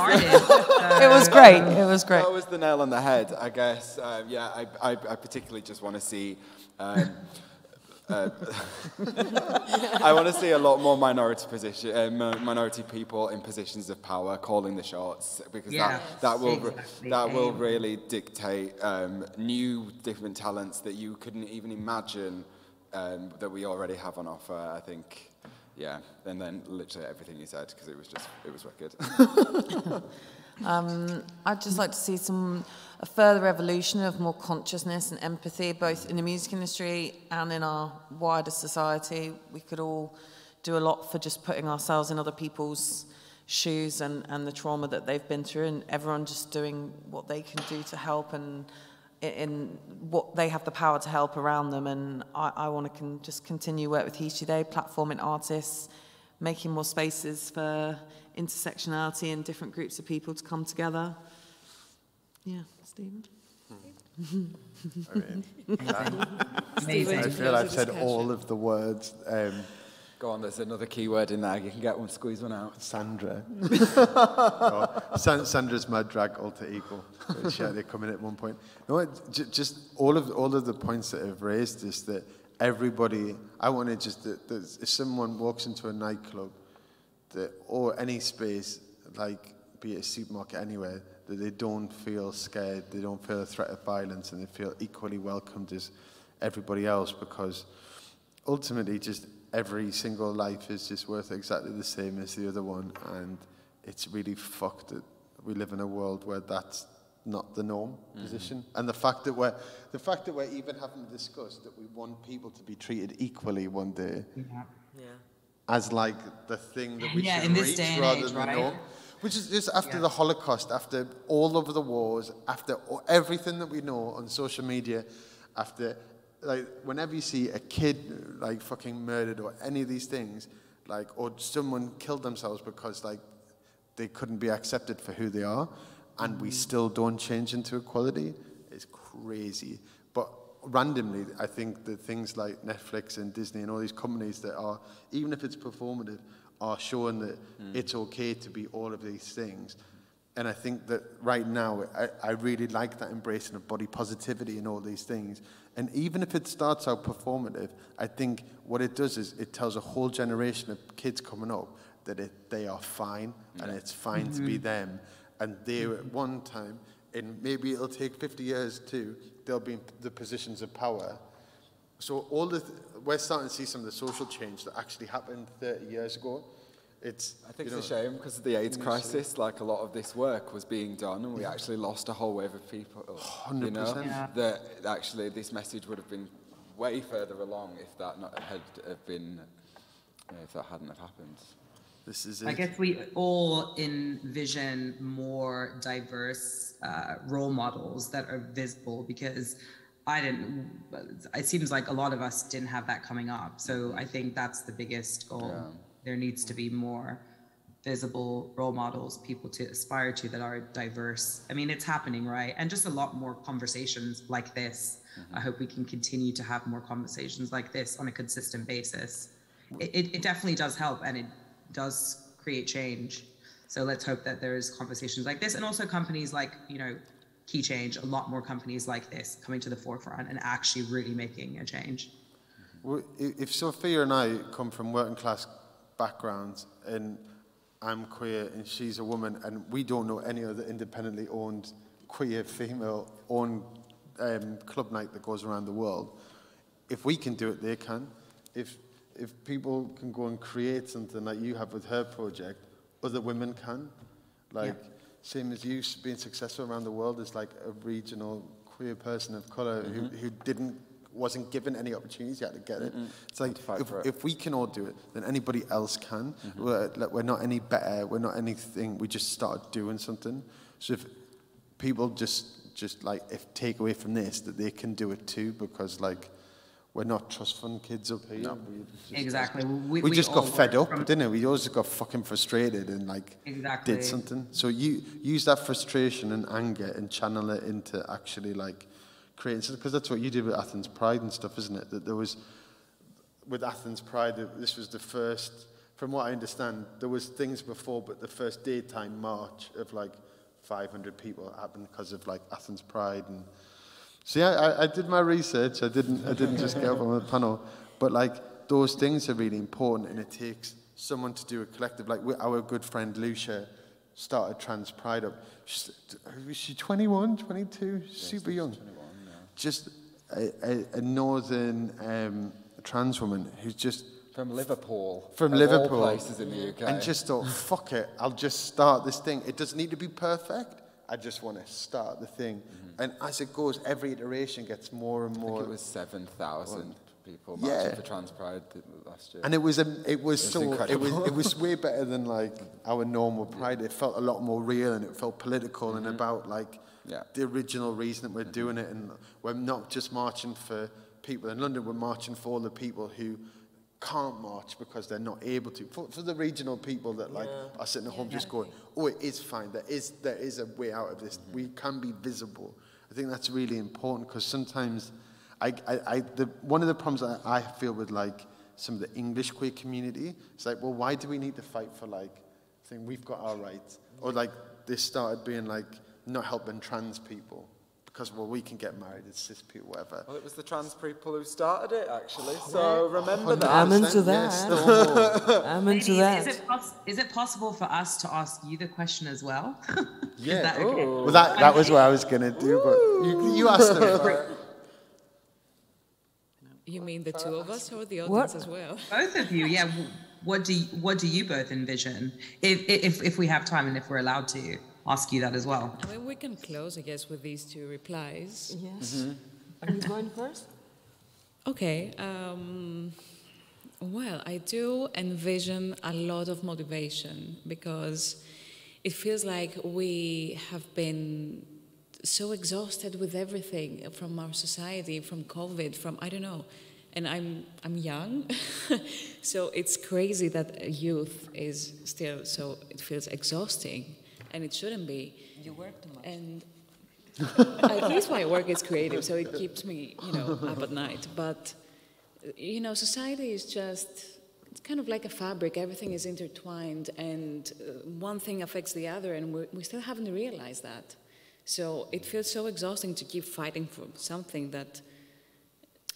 It was great. It was great. That was the nail on the head, I guess. Yeah, I particularly just want to see... I want to see a lot more minority people in positions of power calling the shots, because that will really dictate new different talents that you couldn't even imagine that we already have on offer. I think, yeah, and then literally everything you said, because it was wicked. I'd just like to see a further evolution of more consciousness and empathy, both in the music industry and in our wider society. We could all do a lot for just putting ourselves in other people's shoes and the trauma that they've been through, and everyone just doing what they can do to help, and in what they have the power to help around them. And I want to just continue work with HE.SHE.THEY, platforming artists, making more spaces for intersectionality and different groups of people to come together. Yeah, Stephen? I feel I've said all of the words Go on, there's another keyword in there. You can get one, squeeze one out. Sandra. Sandra's my drag alter ego. They come in at one point. No, just all of the points that I've raised is that everybody, I want to just, that if someone walks into a nightclub or any space, like be it a supermarket, anywhere, that they don't feel scared, they don't feel a threat of violence, and they feel equally welcomed as everybody else, because ultimately just every single life is just worth exactly the same as the other one, and it's really fucked that we live in a world where that's not the norm position. And the fact that we're even having to discuss that we want people to be treated equally one day as like the thing that we should reach rather than the norm. Which is just after the Holocaust, after all of the wars, after everything that we know on social media, after, like, whenever you see a kid, like, fucking murdered or any of these things, like, or someone killed themselves because, like, they couldn't be accepted for who they are, and we still don't change into equality, it's crazy. But randomly, I think that things like Netflix and Disney and all these companies that are, even if it's performative, are showing that it's okay to be all of these things. And I think that right now, I really like that embracing of body positivity and all these things. And even if it starts out performative, I think what it does is it tells a whole generation of kids coming up that they are fine, and it's fine to be them. And they, at one time, and maybe it'll take 50 years too, they'll be in the positions of power. So we're starting to see some of the social change that actually happened 30 years ago. I think it's a shame because of the AIDS crisis. Like, a lot of this work was being done, and we actually lost a whole wave of people. 100%. You know, that actually this message would have been way further along if that hadn't have happened. This is it. I guess we all envision more diverse role models that are visible, because it seems like a lot of us didn't have that coming up. So I think that's the biggest goal. Yeah. There needs to be more visible role models, people to aspire to that are diverse. I mean, it's happening, right? And just a lot more conversations like this. I hope we can continue to have more conversations like this on a consistent basis. It definitely does help, and it does create change. So let's hope that there's conversations like this, and also companies like, Key Change, a lot more companies like this coming to the forefront and actually really making a change. Well, if Sophia and I come from working class backgrounds, and I'm queer and she's a woman, and we don't know any other independently owned queer female owned club night that goes around the world, if we can do it, they can. If people can go and create something like you have with her project, other women can. Like, same as you being successful around the world as like a regional queer person of color who wasn't given any opportunities yet to get it. It's like, if we can all do it, then anybody else can. We're not any better, we're not anything, we just started doing something. So if people just like, if take away from this, that they can do it too, because like, we're not trust fund kids up here. No. Exactly. We just got fed up, didn't we? We all just got fucking frustrated and like did something. So you use that frustration and anger and channel it into actually like creating something, because that's what you did with Athens Pride and stuff, isn't it? That there was, with Athens Pride, this was the first, from what I understand, there was things before, but the first daytime march of like 500 people happened because of like Athens Pride. And so yeah, I did my research. I didn't just get up on the panel, but like those things are really important, and it takes someone to do a collective. Like our good friend Lucia started Trans Pride up. Was she 21, 22? Super young. 21, yeah. Just a northern trans woman who's just from Liverpool. From Liverpool, all places in the UK, and just thought, fuck it, I'll just start this thing. It doesn't need to be perfect. I just want to start the thing. And as it goes, every iteration gets more and more. I think it was 7,000 people marching for Trans Pride last year. And it was way better than like our normal Pride. It felt a lot more real, and it felt political and about like the original reason that we're doing it. And we're not just marching for people in London, we're marching for all the people who can't march because they're not able to. For the regional people that like are sitting at home just going, oh, it is fine. There is a way out of this. We can be visible. I think that's really important, because sometimes one of the problems that I feel with like some of the English queer community. It's like, well, why do we need to fight for like, saying we've got our rights? Or like, this started being like, not helping trans people. Because, well, we can get married as cis people, whatever. Well, it was the trans people who started it, actually. So remember that. I'm into that. Yes, I'm into that. Is it possible for us to ask you the question as well? Yeah. Is that okay? Well, that was what I was going to do, but you asked them for it. You mean the two of us or the audience as well? Both of you, yeah. What do you both envision? If we have time and if we're allowed to ask you that as well. I mean, we can close, I guess, with these two replies. Yes. Are you going first? Okay. Well, I do envision a lot of motivation because it feels like we have been so exhausted with everything from our society, from COVID, from, I don't know. And I'm young, so it's crazy that youth is still so, it feels exhausting. And it shouldn't be. You work too much. And at least my work is creative, so it keeps me, up at night. But, society is just, it's kind of like a fabric. Everything is intertwined, and one thing affects the other, and we still haven't realized that. So it feels so exhausting to keep fighting for something that,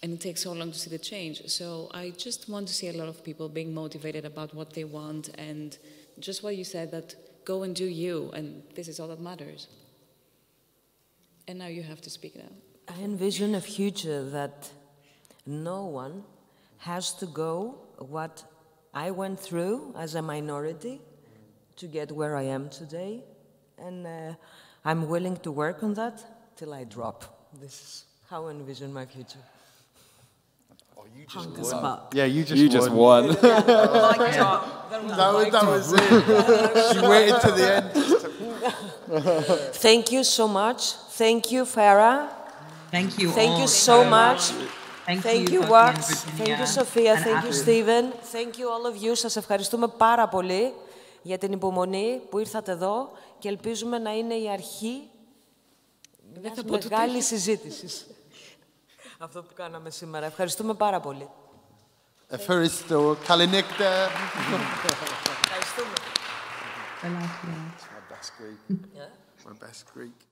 and it takes so long to see the change. So I just want to see a lot of people being motivated about what they want, and just what you said, that go and do you, and this is all that matters. And now you have to speak now. I envision a future that no one has to go what I went through as a minority to get where I am today. And I'm willing to work on that till I drop. This is how I envision my future. You just won. Yeah, you just won. That was it. She waited to the end. Thank you so much. Thank you, Farah. Thank you. Thank you so much. Thank you, Wax. Thank you, Sophia. Thank you, Steven. Thank you, all of you. Σας ευχαριστούμε πάρα πολύ για την υπομονή που ήρθατε εδώ και ελπίζουμε να είναι η αρχή μιας μεγάλης συζήτησης. Αυτό που κάναμε σήμερα. Ευχαριστούμε πάρα πολύ. Ευχαριστώ. Καλή νύχτα. Ευχαριστούμε. I like that. My best Greek. Yeah? My best Greek.